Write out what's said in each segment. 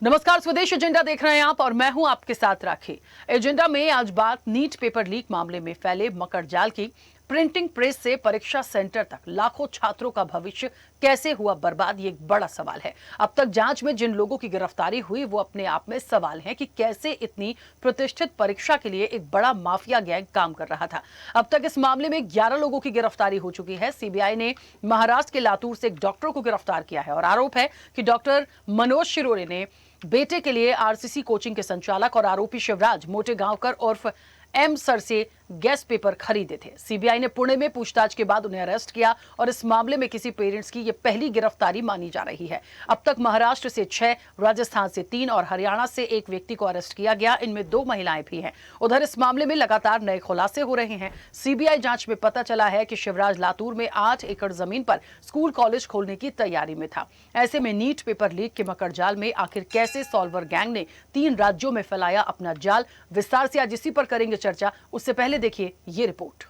नमस्कार, स्वदेश एजेंडा देख रहे हैं आप और मैं हूं आपके साथ राखी। एजेंडा में आज बात नीट पेपर लीक मामले में फैले मकर जाल की। प्रिंटिंग प्रेस से परीक्षा सेंटर तक लाखों छात्रों का भविष्य कैसे हुआ बर्बाद, ये एक बड़ा सवाल है। अब तक जांच में जिन लोगों की गिरफ्तारी हुई वो अपने आप में सवाल है कि कैसे इतनी प्रतिष्ठित परीक्षा के लिए एक बड़ा माफिया गैंग काम कर रहा था। अब तक इस मामले में 11 लोगों की गिरफ्तारी हो चुकी है। सीबीआई ने महाराष्ट्र के लातूर से एक डॉक्टर को गिरफ्तार किया है और आरोप है कि डॉक्टर मनोज शिरोरे ने बेटे के लिए आरसीसी कोचिंग के संचालक और आरोपी शिवराज मोटेगांवकर उर्फ एम सर से गैस पेपर खरीदे थे। सीबीआई ने पुणे में पूछताछ के बाद उन्हें अरेस्ट किया और इस मामले में किसी पेरेंट्स की यह पहली गिरफ्तारी मानी जा रही है। अब तक महाराष्ट्र से 6, राजस्थान से 3 और हरियाणा से 1 व्यक्ति को अरेस्ट किया गया। इनमें 2 महिलाएं भी हैं। उधर इस मामले में लगातार नए खुलासे हो रहे हैं। सीबीआई जांच में पता चला है कि शिवराज लातूर में 8 एकड़ जमीन पर स्कूल कॉलेज खोलने की तैयारी में था। ऐसे में नीट पेपर लीक के मकर जाल में आखिर कैसे सॉल्वर गैंग ने 3 राज्यों में फैलाया अपना जाल, विस्तार से आज इसी पर करेंगे चर्चा। उससे पहले देखिए ये रिपोर्ट।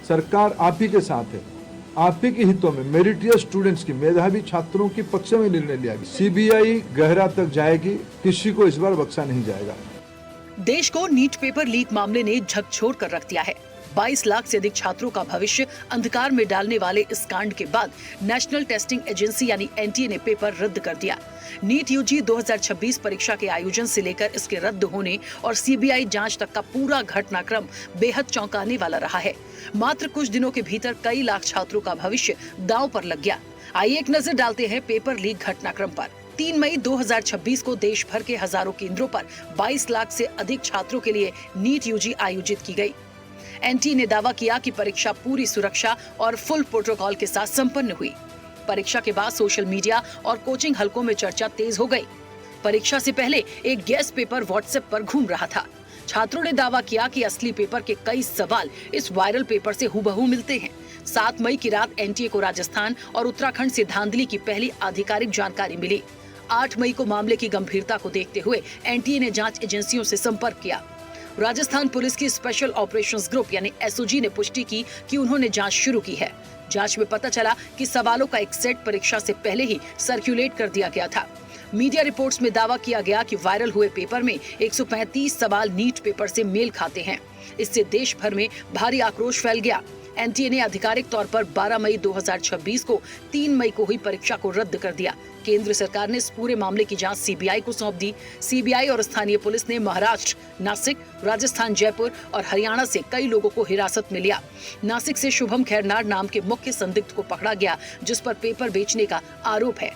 सरकार आप ही के साथ है। आप ही के हितों में मेरिटियस स्टूडेंट्स की, मेधावी छात्रों की पक्ष में निर्णय लिया गया। सीबीआई गहरा तक जाएगी, किसी को इस बार बख्शा नहीं जाएगा। देश को नीट पेपर लीक मामले ने झकझोर कर रख दिया है। 22 लाख से अधिक छात्रों का भविष्य अंधकार में डालने वाले इस कांड के बाद नेशनल टेस्टिंग एजेंसी यानी एनटीए ने पेपर रद्द कर दिया। नीट यूजी 2026 परीक्षा के आयोजन से लेकर इसके रद्द होने और सीबीआई जांच तक का पूरा घटनाक्रम बेहद चौंकाने वाला रहा है। मात्र कुछ दिनों के भीतर कई लाख छात्रों का भविष्य दांव पर लग गया। आइए एक नजर डालते हैं पेपर लीक घटनाक्रम पर। 3 मई 2026 को देश भर के हजारों केंद्रों पर 22 लाख से अधिक छात्रों के लिए नीट यूजी आयोजित की गई। एनटीए ने दावा किया कि परीक्षा पूरी सुरक्षा और फुल प्रोटोकॉल के साथ संपन्न हुई। परीक्षा के बाद सोशल मीडिया और कोचिंग हलकों में चर्चा तेज हो गई। परीक्षा से पहले एक गैस पेपर व्हाट्सएप पर घूम रहा था। छात्रों ने दावा किया कि असली पेपर के कई सवाल इस वायरल पेपर से हूबहू मिलते हैं। 7 मई की रात एनटीए को राजस्थान और उत्तराखंड से धांधली की पहली आधिकारिक जानकारी मिली। 8 मई को मामले की गंभीरता को देखते हुए एनटीए ने जांच एजेंसियों से संपर्क किया। राजस्थान पुलिस की स्पेशल ऑपरेशंस ग्रुप यानी एसओजी ने पुष्टि की कि उन्होंने जांच शुरू की है। जांच में पता चला कि सवालों का एक सेट परीक्षा से पहले ही सर्कुलेट कर दिया गया था। मीडिया रिपोर्ट्स में दावा किया गया कि वायरल हुए पेपर में 135 सवाल नीट पेपर से मेल खाते हैं। इससे देश भर में भारी आक्रोश फैल गया। एनटीए ने आधिकारिक तौर पर 12 मई 2026 को 3 मई को हुई परीक्षा को रद्द कर दिया। केंद्र सरकार ने इस पूरे मामले की जांच सीबीआई को सौंप दी। सीबीआई और स्थानीय पुलिस ने महाराष्ट्र, नासिक, राजस्थान, जयपुर और हरियाणा से कई लोगों को हिरासत में लिया। नासिक से शुभम खैरनार नाम के मुख्य संदिग्ध को पकड़ा गया, जिस पर पेपर बेचने का आरोप है।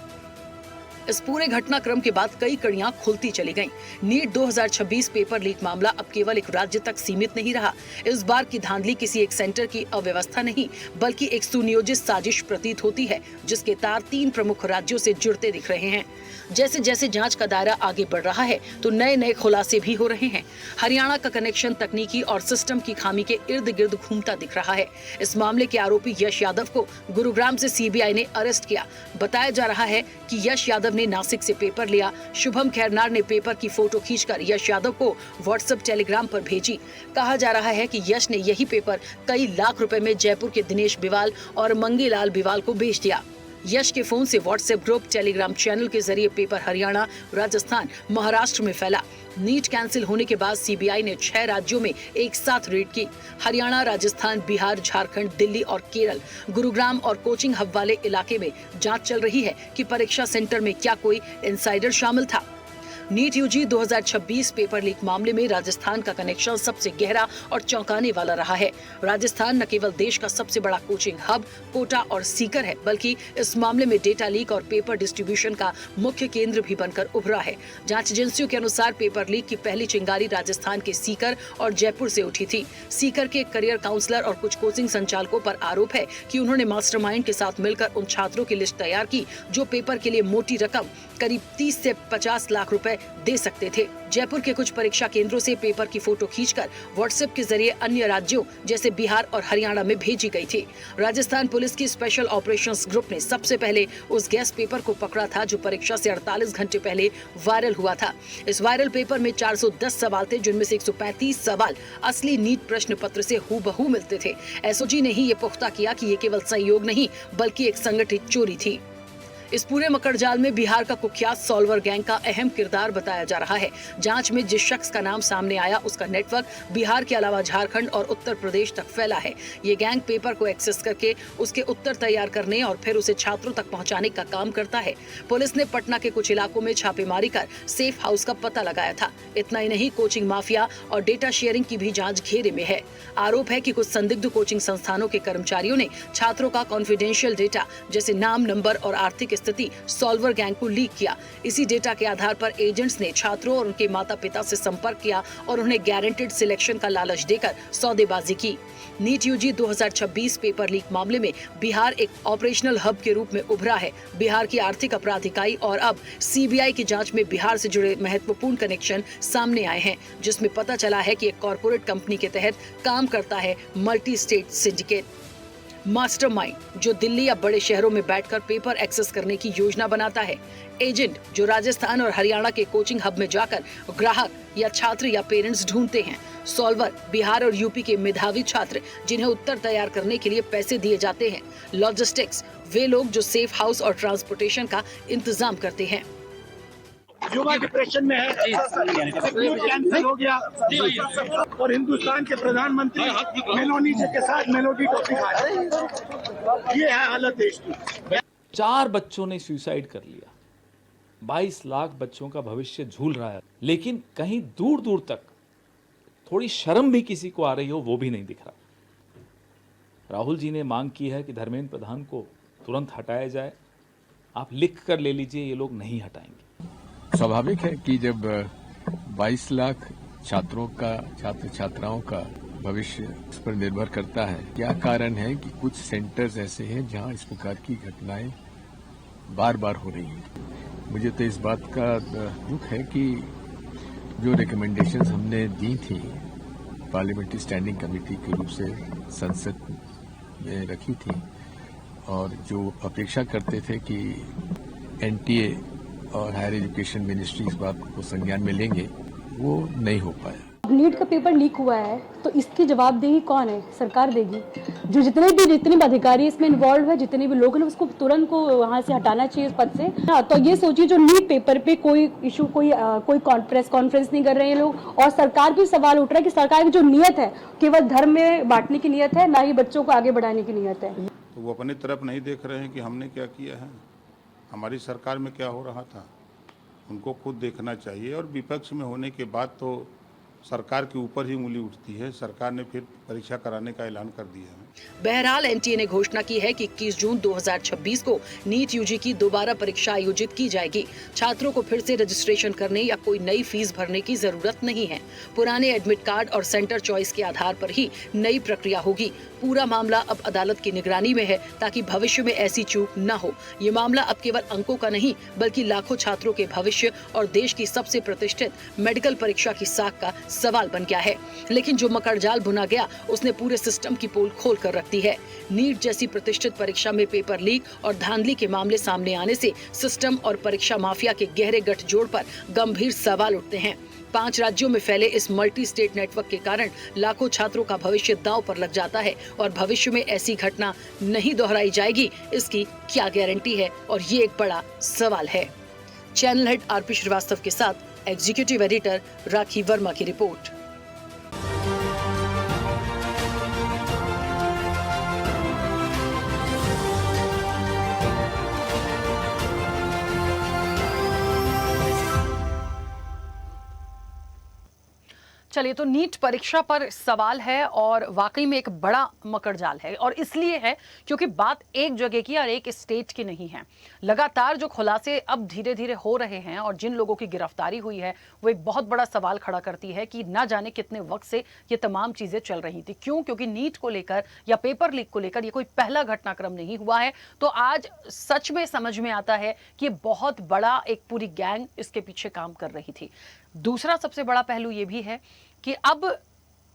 इस पूरे घटनाक्रम के बाद कई कड़ियां खुलती चली गईं। नीट 2026 पेपर लीक मामला अब केवल एक राज्य तक सीमित नहीं रहा। इस बार की धांधली किसी एक सेंटर की अव्यवस्था नहीं, बल्कि एक सुनियोजित साजिश प्रतीत होती है, जिसके तार 3 प्रमुख राज्यों से जुड़ते दिख रहे हैं। जैसे जैसे जांच का दायरा आगे बढ़ रहा है तो नए नए खुलासे भी हो रहे हैं। हरियाणा का कनेक्शन तकनीकी और सिस्टम की खामी के इर्द गिर्द घूमता दिख रहा है। इस मामले के आरोपी यश यादव को गुरुग्राम से सीबीआई ने अरेस्ट किया। बताया जा रहा है कि यश यादव ने नासिक से पेपर लिया। शुभम खैरनार ने पेपर की फोटो खींचकर यश यादव को व्हाट्सएप, टेलीग्राम पर भेजी। कहा जा रहा है कि यश ने यही पेपर कई लाख रुपए में जयपुर के दिनेश बिवाल और मंगीलाल बिवाल को बेच दिया। यश के फोन से व्हाट्सएप ग्रुप, टेलीग्राम चैनल के जरिए पेपर हरियाणा, राजस्थान, महाराष्ट्र में फैला। नीट कैंसिल होने के बाद सीबीआई ने 6 राज्यों में एक साथ रेड की। हरियाणा, राजस्थान, बिहार, झारखंड, दिल्ली और केरल, गुरुग्राम और कोचिंग हब वाले इलाके में जांच चल रही है कि परीक्षा सेंटर में क्या कोई इनसाइडर शामिल था। नीट यूजी 2026 पेपर लीक मामले में राजस्थान का कनेक्शन सबसे गहरा और चौंकाने वाला रहा है। राजस्थान न केवल देश का सबसे बड़ा कोचिंग हब, कोटा और सीकर है, बल्कि इस मामले में डेटा लीक और पेपर डिस्ट्रीब्यूशन का मुख्य केंद्र भी बनकर उभरा है। जांच एजेंसियों के अनुसार पेपर लीक की पहली चिंगारी राजस्थान के सीकर और जयपुर से उठी थी। सीकर के करियर काउंसलर और कुछ कोचिंग संचालकों पर आरोप है कि उन्होंने मास्टरमाइंड के साथ मिलकर उन छात्रों की लिस्ट तैयार की जो पेपर के लिए मोटी रकम करीब 30 से 50 लाख रुपए दे सकते थे। जयपुर के कुछ परीक्षा केंद्रों से पेपर की फोटो खींचकर व्हाट्सएप के जरिए अन्य राज्यों जैसे बिहार और हरियाणा में भेजी गई थी। राजस्थान पुलिस की स्पेशल ऑपरेशंस ग्रुप ने सबसे पहले उस गैस पेपर को पकड़ा था जो परीक्षा से 48 घंटे पहले वायरल हुआ था। इस वायरल पेपर में 410 सवाल थे, जिनमें से 135 सवाल असली नीट प्रश्न पत्र से हूबहू मिलते थे। एसओजी ने ही ये पुख्ता किया कि ये केवल संयोग नहीं बल्कि एक संगठित चोरी थी। इस पूरे मकड़जाल में बिहार का कुख्यात सॉल्वर गैंग का अहम किरदार बताया जा रहा है। जांच में जिस शख्स का नाम सामने आया उसका नेटवर्क बिहार के अलावा झारखंड और उत्तर प्रदेश तक फैला है। ये गैंग पेपर को एक्सेस करके उसके उत्तर तैयार करने और फिर उसे छात्रों तक पहुंचाने का काम करता है। पुलिस ने पटना के कुछ इलाकों में छापेमारी कर सेफ हाउस का पता लगाया था। इतना ही नहीं, कोचिंग माफिया और डेटा शेयरिंग की भी जांच घेरे में है। आरोप है कि कुछ संदिग्ध कोचिंग संस्थानों के कर्मचारियों ने छात्रों का कॉन्फिडेंशियल डेटा जैसे नाम, नंबर और आर्थिक स्थिति सॉल्वर गैंग को लीक किया। इसी डेटा के आधार पर एजेंट्स ने छात्रों और उनके माता पिता से संपर्क किया और उन्हें गारंटेड सिलेक्शन का लालच देकर सौदेबाजी की। नीट यूजी 2026 पेपर लीक मामले में बिहार एक ऑपरेशनल हब के रूप में उभरा है। बिहार की आर्थिक अपराध इकाई और अब सीबीआई की जांच में बिहार से जुड़े महत्वपूर्ण कनेक्शन सामने आए हैं, जिसमें पता चला है कि एक कॉर्पोरेट कंपनी के तहत काम करता है मल्टी स्टेट सिंडिकेट। मास्टरमाइंड जो दिल्ली या बड़े शहरों में बैठकर पेपर एक्सेस करने की योजना बनाता है। एजेंट जो राजस्थान और हरियाणा के कोचिंग हब में जाकर ग्राहक या छात्र या पेरेंट्स ढूंढते हैं। सॉल्वर बिहार और यूपी के मेधावी छात्र जिन्हें उत्तर तैयार करने के लिए पैसे दिए जाते हैं। लॉजिस्टिक्स वे लोग जो सेफ हाउस और ट्रांसपोर्टेशन का इंतजाम करते हैं। युवा डिप्रेशन में है, कैंसिल हो गया और हिंदुस्तान के प्रधानमंत्री मेलोनी जी के साथ मेलोडी टॉफी खा रहे हैं। ये है हालत देश की। 4 बच्चों ने सुसाइड कर लिया। 22 लाख बच्चों का भविष्य झूल रहा है, लेकिन कहीं दूर दूर तक थोड़ी शर्म भी किसी को आ रही हो वो भी नहीं दिख रहा। राहुल जी ने मांग की है कि धर्मेंद्र प्रधान को तुरंत हटाया जाए। आप लिख कर ले लीजिए, ये लोग नहीं हटाएंगे। स्वाभाविक है कि जब 22 लाख छात्रों का छात्र छात्राओं का भविष्य इस पर निर्भर करता है। क्या कारण है कि कुछ सेंटर्स ऐसे हैं जहां इस प्रकार की घटनाएं बार बार हो रही हैं। मुझे तो इस बात का दुख है कि जो रिकमेंडेशंस हमने दी थी पार्लियामेंट्री स्टैंडिंग कमेटी के रूप से संसद में रखी थी और जो अपेक्षा करते थे कि एनटीए और हायर एजुकेशन मिनिस्ट्री इस बात को संज्ञान में लेंगे, वो नहीं हो पाया। नीट का पेपर लीक हुआ है तो इसकी जवाबदेही कौन है? सरकार देगी। जो जितने भी अधिकारी इसमें इन्वॉल्व है, जितने भी लोग हैं, उसको तुरंत को वहां से हटाना चाहिए पद से। हाँ, तो ये सोचिए जो नीट पेपर पे कोई इशू कोई प्रेस कॉन्फ्रेंस नहीं कर रहे हैं लोग, और सरकार भी सवाल उठ रहा है कि सरकार की जो नियत है केवल धर्म में बांटने की नियत है, ना ही बच्चों को आगे बढ़ाने की नियत है। तो वो अपनी तरफ नहीं देख रहे हैं कि हमने क्या किया है, हमारी सरकार में क्या हो रहा था। उनको खुद देखना चाहिए। और विपक्ष में होने के बाद तो सरकार के ऊपर ही उंगली उठती है। सरकार ने फिर परीक्षा कराने का ऐलान कर दिया है। बहरहाल एनटीए ने घोषणा की है कि 21 जून 2026 को नीट यूजी की दोबारा परीक्षा आयोजित की जाएगी। छात्रों को फिर से रजिस्ट्रेशन करने या कोई नई फीस भरने की जरूरत नहीं है। पुराने एडमिट कार्ड और सेंटर चॉइस के आधार पर ही नई प्रक्रिया होगी। पूरा मामला अब अदालत की निगरानी में है ताकि भविष्य में ऐसी चूक न हो। ये मामला अब केवल अंकों का नहीं बल्कि लाखों छात्रों के भविष्य और देश की सबसे प्रतिष्ठित मेडिकल परीक्षा की साख का सवाल बन गया है। लेकिन जो मकड़जाल बुना गया उसने पूरे सिस्टम की पोल खोल कर रख दी है। नीट जैसी प्रतिष्ठित परीक्षा में पेपर लीक और धांधली के मामले सामने आने से सिस्टम और परीक्षा माफिया के गहरे गठजोड़ पर गंभीर सवाल उठते हैं। 5 राज्यों में फैले इस मल्टी स्टेट नेटवर्क के कारण लाखों छात्रों का भविष्य दांव पर लग जाता है और भविष्य में ऐसी घटना नहीं दोहराई जाएगी, इसकी क्या गारंटी है? और ये एक बड़ा सवाल है। चैनल हेड आरपी श्रीवास्तव के साथ एग्जीक्यूटिव एडिटर राखी वर्मा की रिपोर्ट। चलिए, तो नीट परीक्षा पर सवाल है और वाकई में एक बड़ा मकड़जाल है, और इसलिए है क्योंकि बात एक जगह की और एक स्टेट की नहीं है। लगातार जो खुलासे अब धीरे धीरे हो रहे हैं और जिन लोगों की गिरफ्तारी हुई है वो एक बहुत बड़ा सवाल खड़ा करती है कि ना जाने कितने वक्त से ये तमाम चीजें चल रही थी। क्यों? क्योंकि नीट को लेकर या पेपर लीक को लेकर ये कोई पहला घटनाक्रम नहीं हुआ है। तो आज सच में समझ में आता है कि बहुत बड़ा एक पूरी गैंग इसके पीछे काम कर रही थी। दूसरा सबसे बड़ा पहलू ये भी है कि अब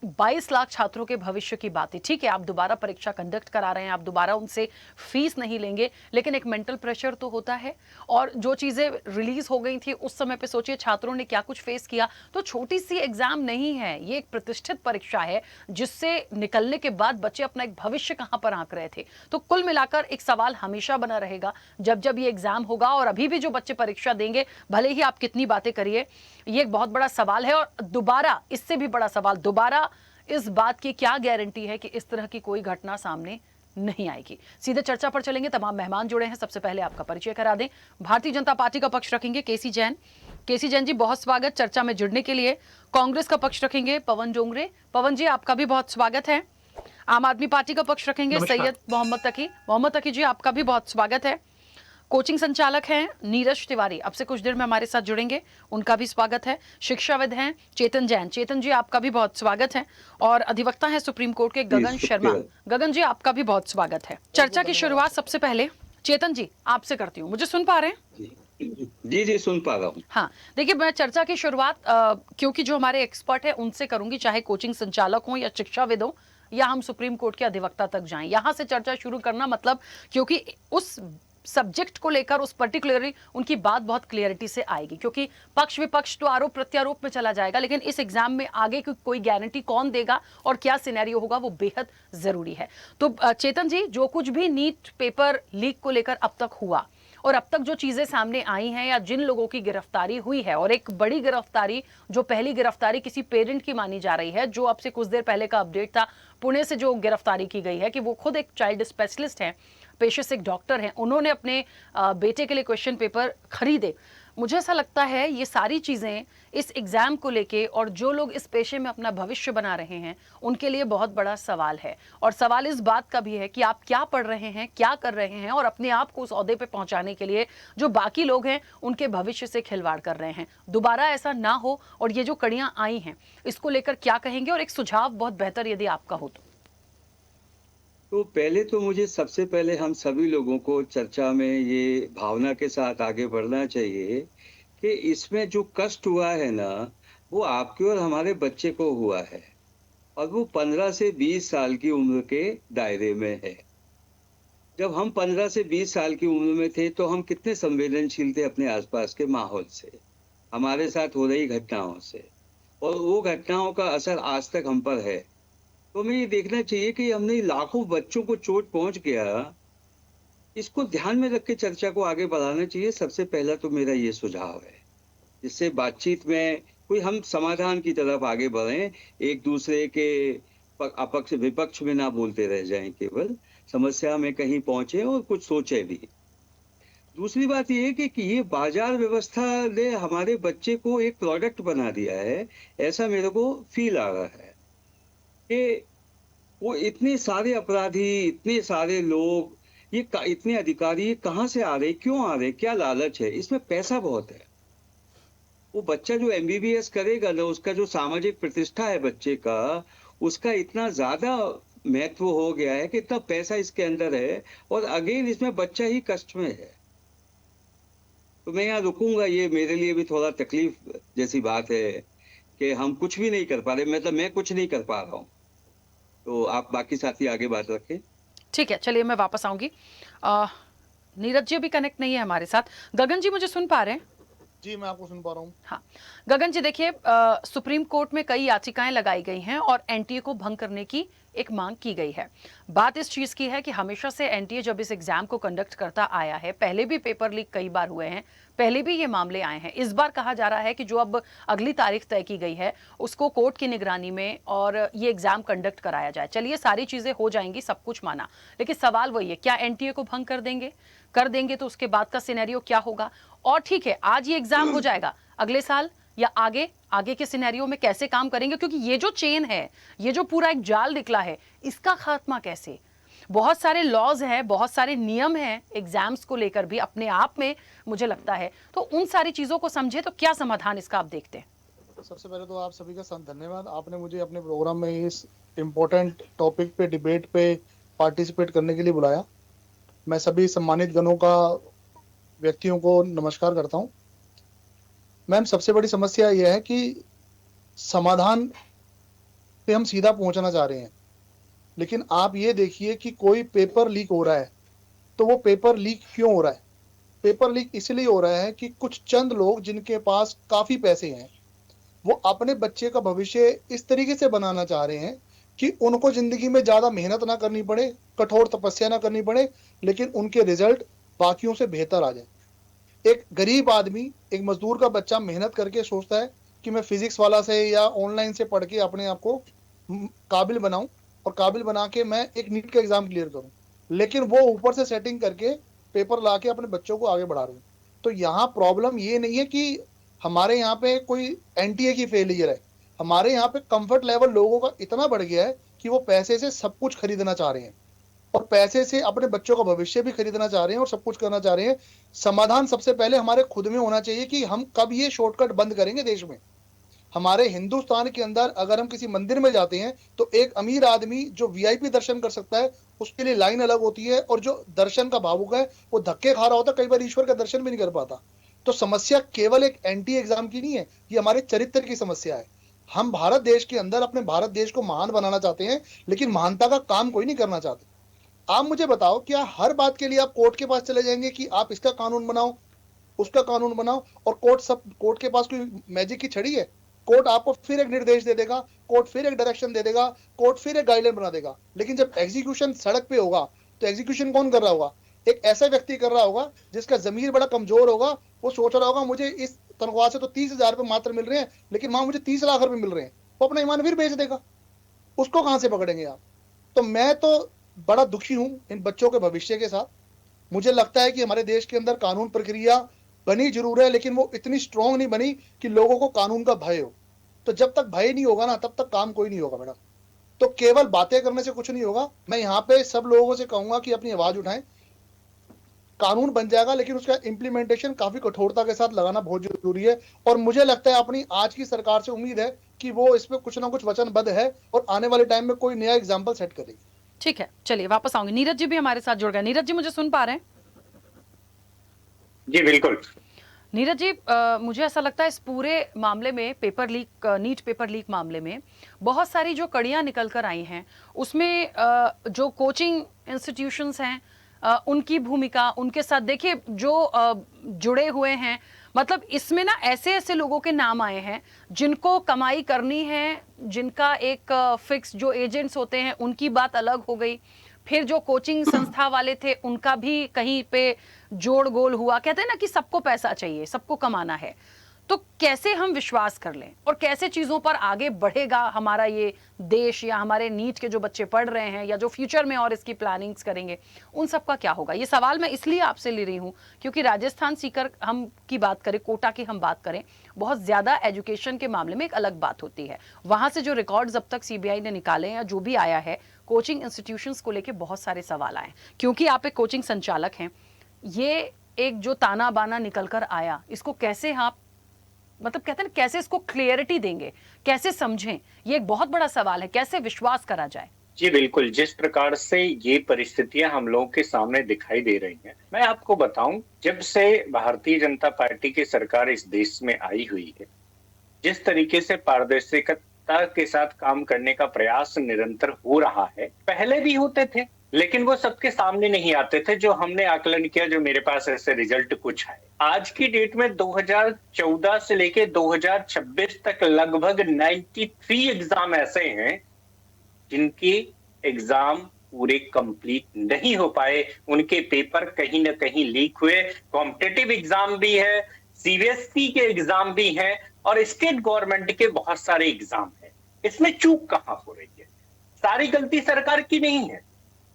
22 लाख छात्रों के भविष्य की बात है। ठीक है, आप दोबारा परीक्षा कंडक्ट करा रहे हैं, आप दोबारा उनसे फीस नहीं लेंगे, लेकिन एक मेंटल प्रेशर तो होता है। और जो चीजें रिलीज हो गई थी उस समय पे सोचिए छात्रों ने क्या कुछ फेस किया। तो छोटी सी एग्जाम नहीं है, ये एक प्रतिष्ठित परीक्षा है जिससे निकलने के बाद बच्चे अपना एक भविष्य कहां पर आंक रहे थे। तो कुल मिलाकर एक सवाल हमेशा बना रहेगा जब जब ये एग्जाम होगा, और अभी भी जो बच्चे परीक्षा देंगे, भले ही आप कितनी बातें करिए, ये एक बहुत बड़ा सवाल है। और दोबारा इससे भी बड़ा सवाल, दोबारा इस बात की क्या गारंटी है कि इस तरह की कोई घटना सामने नहीं आएगी। सीधे चर्चा पर चलेंगे, तमाम मेहमान जुड़े हैं। सबसे पहले आपका परिचय करा दें। भारतीय जनता पार्टी का पक्ष रखेंगे केसी जैन। केसी जैन जी, बहुत स्वागत चर्चा में जुड़ने के लिए। कांग्रेस का पक्ष रखेंगे पवन डोंगरे। पवन जी, आपका भी बहुत स्वागत है। आम आदमी पार्टी का पक्ष रखेंगे सैयद मोहम्मद तकी। मोहम्मद तकी जी, आपका भी बहुत स्वागत है। कोचिंग संचालक हैं नीरज तिवारी, अब से कुछ देर में हमारे साथ जुड़ेंगे, उनका भी स्वागत है। शिक्षाविद हैं चेतन जैन। चेतन जी, आपका भी बहुत स्वागत है। और अधिवक्ता हैं सुप्रीम कोर्ट के गगन शर्मा। गगन जी, आपका भी बहुत स्वागत है। चर्चा की शुरुआत सबसे पहले चेतन जी आपसे करती हूँ। मुझे सुन पा रहे हैं? जी सुन पा रहा हूँ। हाँ, देखिए, मैं चर्चा की शुरुआत क्योंकि जो हमारे एक्सपर्ट है उनसे करूंगी, चाहे कोचिंग संचालक हो या शिक्षाविद हो या हम सुप्रीम कोर्ट के अधिवक्ता तक जाएं। यहां से चर्चा शुरू करना मतलब, क्योंकि उस सब्जेक्ट को लेकर उस पर्टिकुलरली उनकी बात बहुत क्लियरिटी से आएगी, क्योंकि पक्ष विपक्ष तो आरोप प्रत्यारोप में चला जाएगा, लेकिन इस एग्जाम में आगे की कोई गारंटी कौन देगा और क्या सिनेरियो होगा वो बेहद जरूरी है। तो चेतन जी, जो कुछ भी नीट पेपर लीक को लेकर अब तक हुआ और अब तक जो चीजें सामने आई हैं या जिन लोगों की गिरफ्तारी हुई है, और एक बड़ी गिरफ्तारी, जो पहली गिरफ्तारी किसी पेरेंट की मानी जा रही है, जो अब से कुछ देर पहले का अपडेट था, पुणे से जो गिरफ्तारी की गई है कि वो खुद एक चाइल्ड स्पेशलिस्ट हैं, पेशे से एक डॉक्टर हैं, उन्होंने अपने बेटे के लिए क्वेश्चन पेपर खरीदे। मुझे ऐसा लगता है ये सारी चीजें इस एग्जाम को लेके और जो लोग इस पेशे में अपना भविष्य बना रहे हैं उनके लिए बहुत बड़ा सवाल है। और सवाल इस बात का भी है कि आप क्या पढ़ रहे हैं, क्या कर रहे हैं, और अपने आप को उस ओहदे पे पहुंचाने के लिए जो बाकी लोग हैं उनके भविष्य से खिलवाड़ कर रहे हैं। दोबारा ऐसा ना हो, और ये जो कड़ियां आई हैं इसको लेकर क्या कहेंगे, और एक सुझाव बहुत बेहतर यदि आपका हो तो पहले तो मुझे सबसे पहले हम सभी लोगों को चर्चा में ये भावना के साथ आगे बढ़ना चाहिए कि इसमें जो कष्ट हुआ है ना, वो आपके और हमारे बच्चे को हुआ है, और वो 15 से 20 साल की उम्र के दायरे में है। जब हम 15 से 20 साल की उम्र में थे तो हम कितने संवेदनशील थे अपने आसपास के माहौल से, हमारे साथ हो रही घटनाओं से, और वो घटनाओं का असर आज तक हम पर है। तो हमें ये देखना चाहिए कि हमने लाखों बच्चों को चोट पहुंच गया, इसको ध्यान में रख के चर्चा को आगे बढ़ाना चाहिए। सबसे पहला तो मेरा ये सुझाव है, जिससे बातचीत में कोई हम समाधान की तरफ आगे बढ़ें, एक दूसरे के अपक्ष विपक्ष में ना बोलते रह जाएं, केवल समस्या में कहीं पहुंचे और कुछ सोचे भी। दूसरी बात ये है कि ये बाजार व्यवस्था ने हमारे बच्चे को एक प्रोडक्ट बना दिया है, ऐसा मेरे को फील आ रहा है कि वो इतने सारे अपराधी, इतने सारे लोग, ये इतने अधिकारी कहाँ से आ रहे, क्यों आ रहे, क्या लालच है, इसमें पैसा बहुत है। वो बच्चा जो MBBS करेगा ना, उसका जो सामाजिक प्रतिष्ठा है बच्चे का, उसका इतना ज्यादा महत्व हो गया है कि इतना पैसा इसके अंदर है, और अगेन इसमें बच्चा ही कष्ट में है। तो मैं यहाँ रुकूंगा, ये मेरे लिए भी थोड़ा तकलीफ जैसी बात है कि हम कुछ भी नहीं कर पा रहे, मतलब मैं कुछ नहीं कर पा रहा हूँ। तो आप बाकी साथी आगे बात रखें। ठीक है, चलिए मैं वापस आऊंगी। नीरज जी अभी कनेक्ट नहीं है हमारे साथ। गगन जी, मुझे सुन पा रहे हैं? जी, मैं आपको सुन पा रहा हूँ। हाँ, गगन जी, देखिए, सुप्रीम कोर्ट में कई याचिकाएं लगाई गई हैं और NTA को भंग करने की एक मांग की गई है। बात इस चीज की है कि हमेशा से NTA जब इस एग्जाम को कंडक्ट करता आया है, पहले भी पेपर लीक कई बार हुए हैं, पहले भी ये मामले आए हैं। इस बार कहा जा रहा है कि जो अब अगली तारीख तय की गई है उसको कोर्ट की निगरानी में और ये एग्जाम कंडक्ट कराया जाए। चलिए, सारी चीजें हो जाएंगी, सब कुछ माना, लेकिन सवाल वही है, क्या NTA को भंग कर देंगे तो उसके बाद का सिनेरियो क्या होगा? और ठीक है, आज ये एग्जाम हो जाएगा, अगले साल या आगे आगे के सिनेरियो में कैसे काम करेंगे? क्योंकि ये जो चेन है, ये जो पूरा एक जाल निकला है, इसका खात्मा कैसे? बहुत सारे लॉज हैं, बहुत सारे नियम हैं एग्जाम्स को लेकर भी अपने आप में, मुझे लगता है। तो उन सारी चीजों को समझे तो क्या समाधान इसका आप देखते हैं? सबसे पहले तो आप सभी का धन्यवाद, आपने मुझे अपने प्रोग्राम में इस इम्पोर्टेंट टॉपिक पे, डिबेट पे पार्टिसिपेट करने के लिए बुलाया। मैं सभी सम्मानित गणों का, व्यक्तियों को नमस्कार करता हूं। मैम, सबसे बड़ी समस्या यह है कि समाधान पे हम सीधा पहुंचना चाह रहे हैं, लेकिन आप ये देखिए कि कोई पेपर लीक हो रहा है तो वो पेपर लीक क्यों हो रहा है? पेपर लीक इसलिए हो रहा है कि कुछ चंद लोग जिनके पास काफी पैसे हैं, वो अपने बच्चे का भविष्य इस तरीके से बनाना चाह रहे हैं कि उनको जिंदगी में ज्यादा मेहनत ना करनी पड़े, कठोर तपस्या ना करनी पड़े, लेकिन उनके रिजल्ट बाकियों से बेहतर आ जाए। एक गरीब आदमी, एक मजदूर का बच्चा मेहनत करके सोचता है कि मैं फिजिक्स वाला से या ऑनलाइन से पढ़ के अपने आप को काबिल बनाऊं और काबिल बना के मैं एक नीट का एग्जाम क्लियर करूं, लेकिन वो ऊपर से सेटिंग करके पेपर ला के अपने बच्चों को आगे बढ़ा रहे हैं। तो यहाँ प्रॉब्लम ये नहीं है कि हमारे यहाँ पे कोई एनटीए की फेलियर है, हमारे यहाँ पे कंफर्ट लेवल लोगों का इतना बढ़ गया है कि वो पैसे से सब कुछ खरीदना चाह रहे हैं और पैसे से अपने बच्चों का भविष्य भी खरीदना चाह रहे हैं और सब कुछ करना चाह रहे हैं। समाधान सबसे पहले हमारे खुद में होना चाहिए कि हम कब ये शॉर्टकट बंद करेंगे देश में। हमारे हिंदुस्तान के अंदर अगर हम किसी मंदिर में जाते हैं तो एक अमीर आदमी जो वीआईपी दर्शन कर सकता है उसके लिए लाइन अलग होती है, और जो दर्शन का भावुक है वो धक्के खा रहा होता है, कई बार ईश्वर का दर्शन भी नहीं कर पाता। तो समस्या केवल एक एंटी एग्जाम की नहीं है, ये हमारे चरित्र की समस्या है। हम भारत देश के अंदर अपने भारत देश को महान बनाना चाहते हैं, लेकिन महानता का काम कोई नहीं करना चाहते। आप मुझे बताओ, क्या हर बात के लिए आप कोर्ट के पास चले जाएंगे कि आप इसका कानून बनाओ, उसका कानून बनाओ, और कोर्ट के पास कोई मैजिक की छड़ी है? कोर्ट आपको फिर एक निर्देश दे देगा, कोर्ट फिर एक डायरेक्शन दे देगा, कोर्ट फिर एक गाइडलाइन बना देगा, लेकिन जब एग्जीक्यूशन सड़क पे होगा तो एग्जीक्यूशन कौन कर रहा होगा? एक ऐसा व्यक्ति कर रहा होगा जिसका जमीर बड़ा कमजोर होगा। वो सोच रहा होगा मुझे इस तनख्वाह से तो 30,000 रुपए मात्र मिल रहे हैं, लेकिन वहां मुझे 30 लाख रुपए मिल रहे हैं, वो अपना ईमान फिर बेच देगा। उसको कहां से पकड़ेंगे आप? तो मैं तो बड़ा दुखी हूं इन बच्चों के भविष्य के साथ। मुझे लगता है कि हमारे देश के अंदर कानून प्रक्रिया बनी जरूर है, लेकिन वो इतनी स्ट्रांग नहीं बनी कि लोगों को कानून का भय हो। तो जब तक भय नहीं होगा ना, तब तक काम कोई नहीं होगा मैडम। तो केवल बातें करने से कुछ नहीं होगा। मैं यहाँ पे सब लोगों से कहूंगा कि अपनी आवाज उठाएं। कानून बन जाएगा, लेकिन उसका इंप्लीमेंटेशन काफी कठोरता के साथ लगाना बहुत जरूरी है, और मुझे लगता है अपनी आज की सरकार से उम्मीद है कि वो इसमें कुछ ना कुछ वचनबद्ध है और आने वाले टाइम में कोई नया एग्जाम्पल सेट करेगी। ठीक है, चलिए वापस आऊंगी। नीरज जी भी हमारे साथ जुड़ गए। नीरज जी, मुझे सुन पा रहे हैं? जी बिल्कुल। नीरज जी, मुझे ऐसा लगता है इस पूरे मामले में, paper leak, NEET paper leak मामले में बहुत सारी जो कड़ियां निकल कर आई हैं, उसमें जो कोचिंग इंस्टीट्यूशंस हैं उनकी भूमिका, उनके साथ देखिए जो जुड़े हुए हैं, मतलब इसमें ना ऐसे ऐसे लोगों के नाम आए हैं जिनको कमाई करनी है, जिनका एक फिक्स जो एजेंट्स होते हैं उनकी बात अलग हो गई, फिर जो कोचिंग संस्था वाले थे उनका भी कहीं पे जोड़ गोल हुआ। कहते हैं ना कि सबको पैसा चाहिए, सबको कमाना है। तो कैसे हम विश्वास कर लें और कैसे चीजों पर आगे बढ़ेगा हमारा ये देश, या हमारे नीट के जो बच्चे पढ़ रहे हैं या जो फ्यूचर में और इसकी प्लानिंग्स करेंगे, उन सब का क्या होगा? ये सवाल मैं इसलिए आपसे ले रही हूँ क्योंकि राजस्थान सीकर हम की बात करें, कोटा की हम बात करें, बहुत ज्यादा एजुकेशन के मामले में एक अलग बात होती है। वहां से जो रिकॉर्ड्स अब तक सीबीआई ने निकाले या जो भी आया है, कोचिंग इंस्टीट्यूशंस को लेके बहुत सारे सवाल आए। क्योंकि आप एक कोचिंग संचालक हैं, ये एक जो ताना बाना निकल कर आया, इसको कैसे आप, मतलब कहते हैं ना, कैसे इसको क्लियरिटी देंगे, कैसे समझें? ये एक बहुत बड़ा सवाल है, कैसे विश्वास करा जाए? जी बिल्कुल, जिस प्रकार से ये परिस्थितियां हम लोगों के सामने दिखाई दे रही हैं, मैं आपको बताऊं, जब से भारतीय जनता पार्टी की सरकार इस देश में आई हुई है, जिस तरीके से पारदर्शिता के साथ काम करने का प्रयास निरंतर हो रहा है, पहले भी होते थे लेकिन वो सबके सामने नहीं आते थे। जो हमने आकलन किया, जो मेरे पास ऐसे रिजल्ट कुछ है, आज की डेट में 2014 से लेके 2026 तक लगभग 93 एग्जाम ऐसे हैं जिनके एग्जाम पूरे कंप्लीट नहीं हो पाए, उनके पेपर कहीं ना कहीं लीक हुए। कॉम्पिटिटिव एग्जाम भी है, सीबीएसई के एग्जाम भी हैं और स्टेट गवर्नमेंट के बहुत सारे एग्जाम हैं। इसमें चूक कहां हो रही है? सारी गलती सरकार की नहीं है,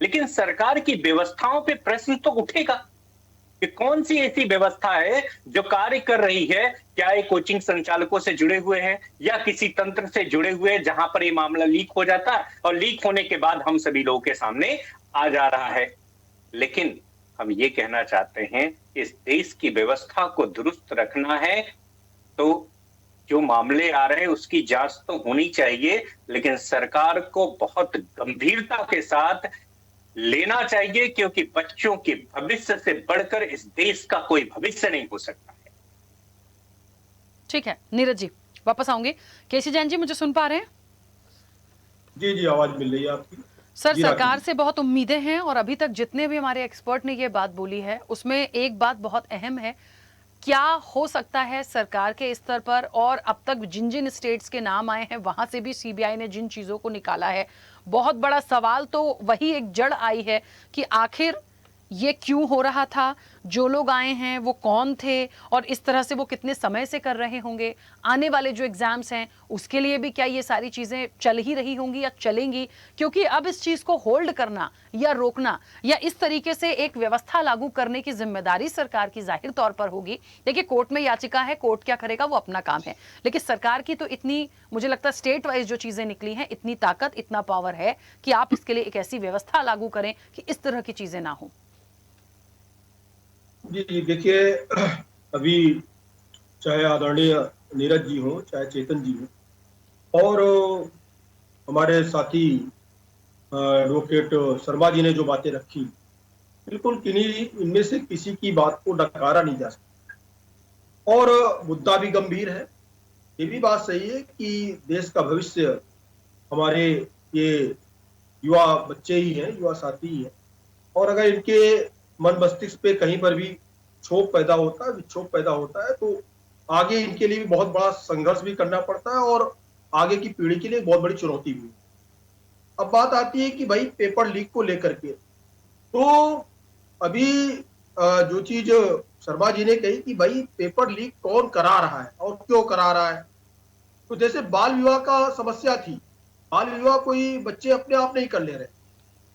लेकिन सरकार की व्यवस्थाओं पे प्रश्न तो उठेगा। कि कौन सी ऐसी व्यवस्था है जो कार्य कर रही है, क्या ये कोचिंग संचालकों से जुड़े हुए हैं या किसी तंत्र से जुड़े हुए हैं जहां पर ये मामला लीक हो जाता है और लीक होने के बाद हम सभी लोगों के सामने आ जा रहा है। लेकिन हम ये कहना चाहते हैं, इस देश की व्यवस्था को दुरुस्त रखना है तो जो मामले आ रहे हैं उसकी जांच तो होनी चाहिए, लेकिन सरकार को बहुत गंभीरता के साथ लेना चाहिए, क्योंकि बच्चों के भविष्य से बढ़कर इस देश का कोई भविष्य नहीं हो सकता है। ठीक है नीरज जी, वापस आऊंगे। केसी जैन जी, मुझे सुन पा रहे हैं? जी जी, आवाज मिल रही है आपकी। सर, सरकार से बहुत उम्मीदें हैं और अभी तक जितने भी हमारे एक्सपर्ट ने ये बात बोली है उसमें एक बात बहुत अहम है, क्या हो सकता है सरकार के स्तर पर, और अब तक जिन जिन स्टेट्स के नाम आए हैं वहां से भी सीबीआई ने जिन चीजों को निकाला है, बहुत बड़ा सवाल तो वही एक जड़ आई है कि आखिर ये क्यों हो रहा था, जो लोग आए हैं वो कौन थे और इस तरह से वो कितने समय से कर रहे होंगे, आने वाले जो एग्जाम्स हैं उसके लिए भी क्या ये सारी चीजें चल ही रही होंगी या चलेंगी, क्योंकि अब इस चीज को होल्ड करना या रोकना या इस तरीके से एक व्यवस्था लागू करने की जिम्मेदारी सरकार की जाहिर तौर पर होगी। देखिए, कोर्ट में याचिका है, कोर्ट क्या करेगा वो अपना काम है, लेकिन सरकार की तो इतनी, मुझे लगता है स्टेट वाइज जो चीजें निकली हैं, इतनी ताकत, इतना पावर है कि आप इसके लिए एक ऐसी व्यवस्था लागू करें कि इस तरह की चीजें ना हो। जी जी, देखिए, अभी चाहे आदरणीय नीरज जी हो, चाहे चेतन जी हो, और हमारे साथी एडवोकेट शर्मा जी ने जो बातें रखी, बिल्कुल किन्हीं इनमें से किसी की बात को नकारा नहीं जा सकता और मुद्दा भी गंभीर है। ये भी बात सही है कि देश का भविष्य हमारे ये युवा बच्चे ही हैं, युवा साथी ही हैं, और अगर इनके मन मस्तिष्क पे कहीं पर भी क्षोभ पैदा होता है, विक्षोभ पैदा होता है, तो आगे इनके लिए भी बहुत बड़ा संघर्ष भी करना पड़ता है और आगे की पीढ़ी के लिए बहुत बड़ी चुनौती भी। अब बात आती है कि भाई पेपर लीक को लेकर के, तो अभी जो चीज शर्मा जी ने कही कि भाई पेपर लीक कौन करा रहा है और क्यों करा रहा है, तो जैसे बाल विवाह का समस्या थी, बाल विवाह कोई बच्चे अपने आप नहीं कर ले रहे,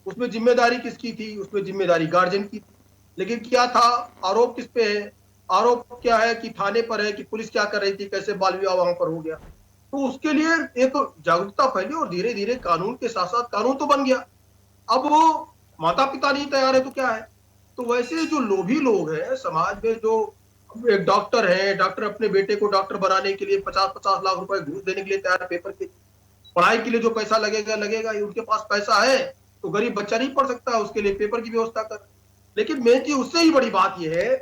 उसमें जिम्मेदारी किसकी थी? उसमें जिम्मेदारी गार्जियन की थी। लेकिन क्या था, आरोप किस पे है? आरोप क्या है कि थाने पर है कि पुलिस क्या कर रही थी, कैसे बाल विवाह वहां पर हो गया। तो उसके लिए एक जागरूकता फैली और धीरे धीरे कानून के साथ साथ कानून तो बन गया। अब वो माता पिता नहीं तैयार है तो क्या है? तो वैसे जो लोभी लोग हैं समाज में, जो एक डॉक्टर है, डॉक्टर अपने बेटे को डॉक्टर बनाने के लिए 50-50 लाख रुपए घूस देने के लिए तैयार, पेपर के पढ़ाई के लिए जो पैसा लगेगा लगेगा, उनके पास पैसा है तो गरीब बच्चा नहीं पढ़ सकता, उसके लिए पेपर की व्यवस्था कर। लेकिन मेन चीज उससे ही बड़ी बात यह है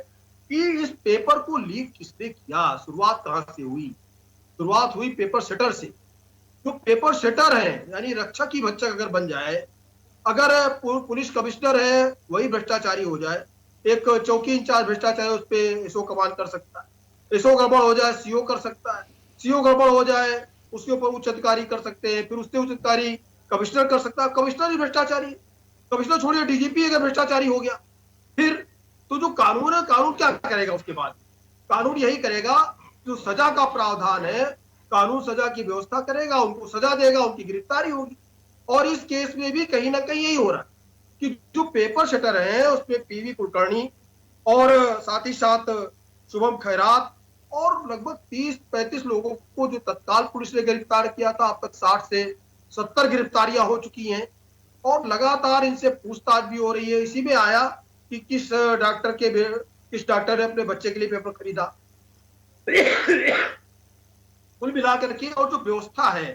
कि इस पेपर को लीक किसने किया, शुरुआत कहां से हुई? शुरुआत हुई पेपर सेटर से। जो पेपर सेटर है यानी रक्षा की भक्षक अगर बन जाए, अगर पुलिस कमिश्नर है वही भ्रष्टाचारी हो जाए, एक चौकी इंचार्ज भ्रष्टाचारी, उस पर एसओ कमान कर सकता है, एसओ गड़बड़ हो जाए सीओ कर सकता है, सीओ गड़बड़ हो जाए उसके ऊपर उच्च अधिकारी कर सकते हैं, फिर उससे उच्च अधिकारी कमिश्नर कर सकता है, कमिश्नर ही भ्रष्टाचारी, कमिश्नर छोड़िए डीजीपी अगर भ्रष्टाचारी हो गया, फिर तो जो कानून है, कानून क्या करेगा उसके बाद? कानून यही करेगा, जो सजा का प्रावधान है कानून सजा की व्यवस्था करेगा, उनको सजा देगा, उनकी गिरफ्तारी होगी। और इस केस में भी कहीं ना कहीं यही हो रहा है कि जो पेपर शटर है उसमें पीवी कुलकर्णी और साथ ही साथ शुभम खैरात और लगभग 30-35 लोगों को जो तत्काल पुलिस ने गिरफ्तार किया था, अब तक 60 से 70 गिरफ्तारियां हो चुकी हैं और लगातार इनसे पूछताछ भी हो रही है। इसी में आया कि किस डॉक्टर ने अपने बच्चे के लिए पेपर खरीदा। कुल मिलाकर के और जो व्यवस्था है,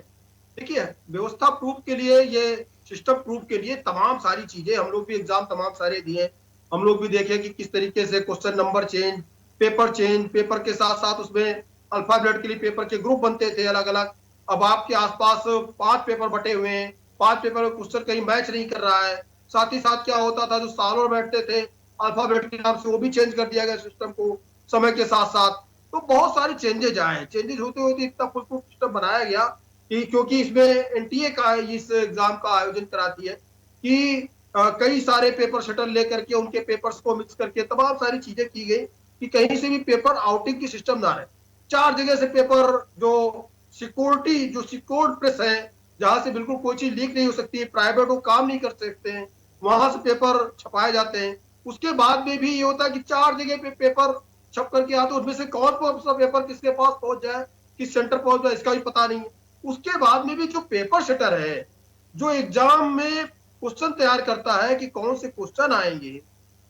देखिए व्यवस्था प्रूफ के लिए, ये सिस्टम प्रूफ के लिए तमाम सारी चीजें, हम लोग भी एग्जाम तमाम सारे दिए, हम लोग भी देखे कि किस तरीके से क्वेश्चन नंबर चेंज, पेपर के साथ साथ उसमें अल्फाबेट के लिए पेपर के ग्रुप बनते थे अलग अलग। अब आपके आसपास 5 पेपर बटे हुए हैं, 5 पेपर में क्वेश्चन कहीं मैच नहीं कर रहा है। साथ ही साथ क्या होता था, जो सालों बैठते थे अल्फाबेट के नाम से, वो भी चेंज कर दिया गया सिस्टम को समय के साथ साथ। तो बहुत सारे चेंजेज आए, चेंजेज होते होते इतना फुल प्रूफ सिस्टम बनाया गया कि क्योंकि इसमें एनटीए का इस एग्जाम का आयोजन कराती है कि कई सारे पेपर शटल लेकर के उनके पेपर्स को मिक्स करके तमाम सारी चीजें की गई कि कहीं से भी पेपर आउटिंग की सिस्टम ना रहे। 4 जगह से पेपर जो सिक्योर्ड प्रेस है, जहां से बिल्कुल कोई चीज लीक नहीं हो सकती, प्राइवेट वो काम नहीं कर सकते हैं, वहां से पेपर छपाए जाते हैं। उसके बाद में भी ये होता है कि 4 जगह पे पेपर छप करके आते, उनमें से कौन सा पेपर किसके पास पहुंच जाए, किस सेंटर पहुंच जाए, इसका भी पता नहीं है। उसके बाद में भी जो पेपर सेटर है, जो एग्जाम में क्वेश्चन तैयार करता है कि कौन से क्वेश्चन आएंगे,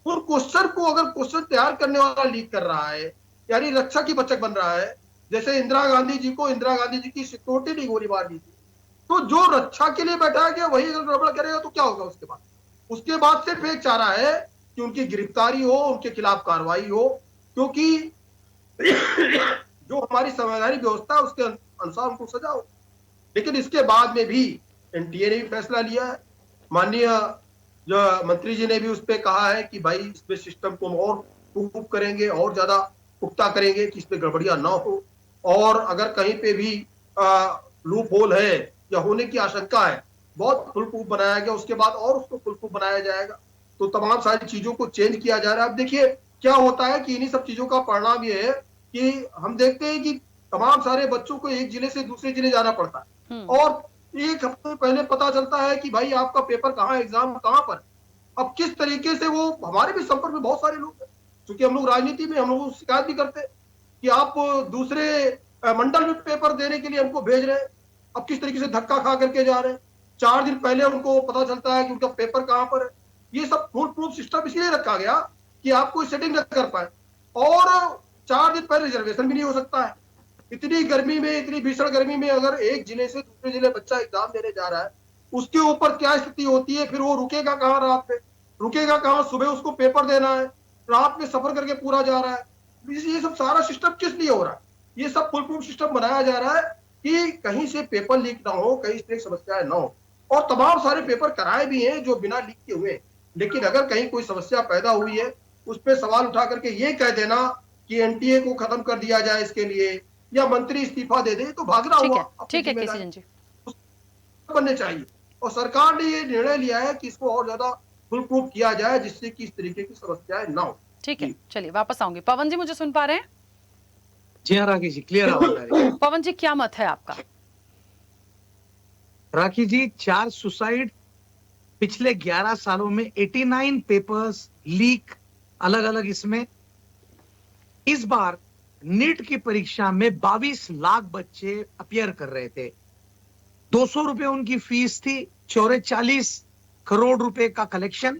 उन क्वेश्चन को अगर क्वेश्चन तैयार करने वाला लीक कर रहा है, यानी रक्षा की बचक बन रहा है, जैसे इंदिरा गांधी जी की सिक्योरिटी नहीं गोली मार दी थी, तो जो रक्षा के लिए बैठा गया वही अगर गड़बड़ करेगा तो क्या होगा उसके बाद सिर्फ एक चारा है कि उनकी गिरफ्तारी हो, उनके खिलाफ कार्रवाई हो, क्योंकि जो हमारी संवैधानिक व्यवस्था है उसके अनुसार उनको सजा हो। लेकिन इसके बाद में भी एनटीए ने भी फैसला लिया है, माननीय जो मंत्री जी ने भी उस पर कहा है कि भाई इसमें सिस्टम को और इम्प्रूव करेंगे, और ज्यादा पुख्ता करेंगे कि इसमें गड़बड़ियां ना हो, और अगर कहीं पे भी लूप होल है या होने की आशंका है, बहुत फुल प्रूफ बनाया गया, उसके बाद और उसको फुल प्रूफ बनाया जाएगा। तो तमाम सारी चीजों को चेंज किया जा रहा है। अब देखिए क्या होता है कि इन्हीं सब चीजों का परिणाम ये है कि हम देखते हैं कि तमाम सारे बच्चों को एक जिले से दूसरे जिले जाना पड़ता है, और एक हफ्ते पहले पता चलता है कि भाई आपका पेपर कहाँ, एग्जाम कहाँ पर। अब किस तरीके से वो, हमारे भी संपर्क में बहुत सारे लोग हैं, क्योंकि हम लोग राजनीति में हम लोग शिकायत भी करते हैं कि आप दूसरे मंडल में पेपर देने के लिए हमको भेज रहे हैं। अब किस तरीके से धक्का खा करके जा रहे हैं, 4 दिन पहले उनको पता चलता है कि उनका पेपर कहाँ पर है। ये सब फुल प्रूफ सिस्टम इसलिए रखा गया कि आप कोई सेटिंग न कर पाए, और 4 दिन पहले रिजर्वेशन भी नहीं हो सकता है। इतनी गर्मी में, इतनी भीषण गर्मी में अगर एक जिले से दूसरे जिले बच्चा एग्जाम देने जा रहा है, उसके ऊपर क्या स्थिति होती है, फिर वो रुकेगा कहाँ, रात में रुकेगा कहाँ, सुबह उसको पेपर देना है, रात में सफर करके पूरा जा रहा है। ये सब सारा सिस्टम किस लिए हो रहा है? ये सब फुल प्रूफ सिस्टम बनाया जा रहा है कि कहीं से पेपर लीक ना हो, कहीं से समस्याएं ना हो। और तमाम सारे पेपर कराए भी हैं जो बिना लीक के हुए, लेकिन अगर कहीं कोई समस्या पैदा हुई है, उस पर सवाल उठा करके ये कह देना कि एनटीए को खत्म कर दिया जाए इसके लिए, या मंत्री इस्तीफा दे दे, तो भागना हुआ। ठीक है केसी जी, बनने चाहिए, और सरकार ने ये निर्णय लिया है कि इसको और ज्यादा फुल प्रूफ किया जाए, जिससे कि इस तरीके की समस्याएं ना हो। ठीक है, चलिए वापस आऊंगी। पवन जी मुझे सुन पा रहे हैं? जी हाँ राखी जी, क्लियर आवाज आ रही है। पवन जी क्या मत है आपका? राखी जी, 4 सुसाइड पिछले 11 सालों में, 89 पेपर्स लीक अलग अलग इसमें। इस बार नीट की परीक्षा में 22 लाख बच्चे अपियर कर रहे थे, 200 रुपए उनकी फीस थी, 44 करोड़ रुपए का कलेक्शन।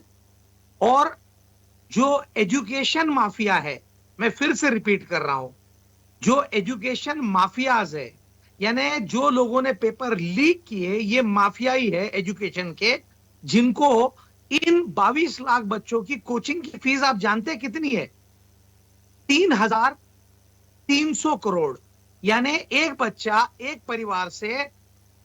और जो एजुकेशन माफिया है, मैं फिर से रिपीट कर रहा हूं, जो एजुकेशन माफियाज है, यानी जो लोगों ने पेपर लीक किए, ये माफिया ही है एजुकेशन के, जिनको इन 22 लाख बच्चों की कोचिंग की फीस आप जानते हैं कितनी है? 3,300 करोड़। यानी एक बच्चा एक परिवार से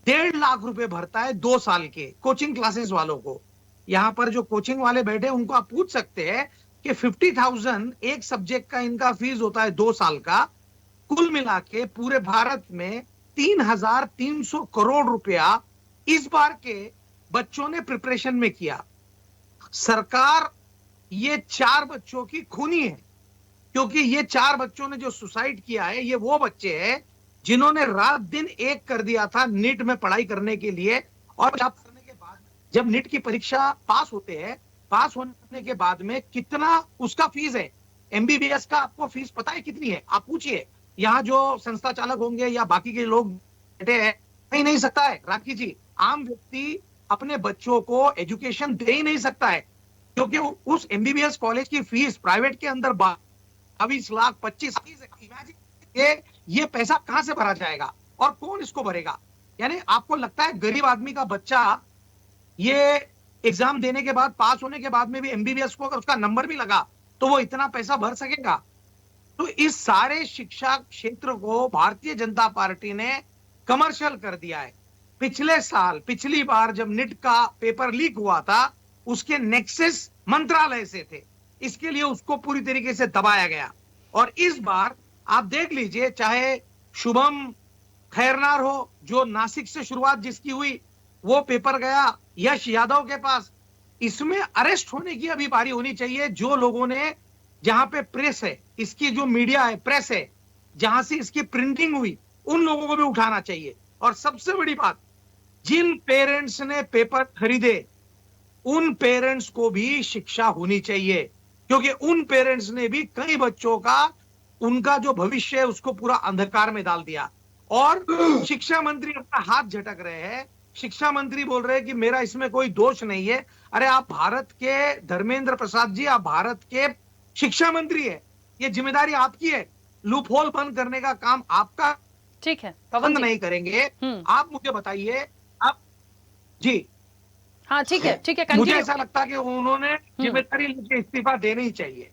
1.5 लाख रुपए भरता है 2 साल के कोचिंग क्लासेस वालों को। यहां पर जो कोचिंग वाले बैठे उनको आप पूछ सकते हैं कि 50,000 एक सब्जेक्ट का इनका फीस होता है 2 साल का। कुल मिला के पूरे भारत में 3,300 करोड़ रुपया इस बार के बच्चों ने प्रिपरेशन में किया। सरकार ये 4 बच्चों की खूनी है, क्योंकि ये 4 बच्चों ने जो सुसाइड किया है, ये वो बच्चे हैं जिन्होंने रात दिन एक कर दिया था नीट में पढ़ाई करने के लिए। और जब नीट की परीक्षा पास होते हैं, पास होने के बाद में कितना उसका फीस है, एमबीबीएस का आपको फीस पता है कितनी है? आप पूछिए, यहाँ जो संस्था चालक होंगे या बाकी के लोग बैठे हैं, नहीं सकता है राखी जी। आम व्यक्ति अपने बच्चों को एजुकेशन दे ही नहीं सकता है, क्योंकि उस एमबीबीएस कॉलेज की फीस प्राइवेट के अंदर 22 लाख 25 ये पैसा कहां से भरा जाएगा और कौन इसको भरेगा? यानी आपको लगता है गरीब आदमी का बच्चा ये एग्जाम देने के बाद, पास होने के बाद में भी एमबीबीएस को अगर उसका नंबर भी लगा तो वो इतना पैसा भर सकेगा? तो इस सारे शिक्षा क्षेत्र को भारतीय जनता पार्टी ने कमर्शियल कर दिया है। पिछली बार जब नीट का पेपर लीक हुआ था, उसके नेक्सस मंत्रालय से थे, इसके लिए उसको पूरी तरीके से दबाया गया। और इस बार आप देख लीजिए, चाहे शुभम खैरनार हो, जो नासिक से शुरुआत जिसकी हुई, वो पेपर गया यश यादव के पास, इसमें अरेस्ट होने की अभी बारी होनी चाहिए। जो लोगों ने, जहां पे प्रेस है, इसकी जो मीडिया है, प्रेस है, जहां से इसकी प्रिंटिंग हुई, उन लोगों को भी उठाना चाहिए। और सबसे बड़ी बात, जिन पेरेंट्स ने पेपर खरीदे, उन पेरेंट्स को भी शिक्षा होनी चाहिए। क्योंकि उन पेरेंट्स ने भी कई बच्चों का उनका जो भविष्य है उसको पूरा अंधकार में डाल दिया। और शिक्षा मंत्री अपना हाथ झटक रहे हैं। शिक्षा मंत्री बोल रहे हैं कि मेरा इसमें कोई दोष नहीं है। अरे आप भारत के धर्मेंद्र प्रसाद जी, आप भारत के शिक्षा मंत्री है, ये जिम्मेदारी आपकी है। लूप होल बंद करने का काम आपका, ठीक है पवन बंद जी। नहीं करेंगे। आप मुझे बताइए, आप जी हाँ ठीक है मुझे कंटिन्यू। ऐसा लगता है कि उन्होंने जिम्मेदारी लेके इस्तीफा देनी ही चाहिए।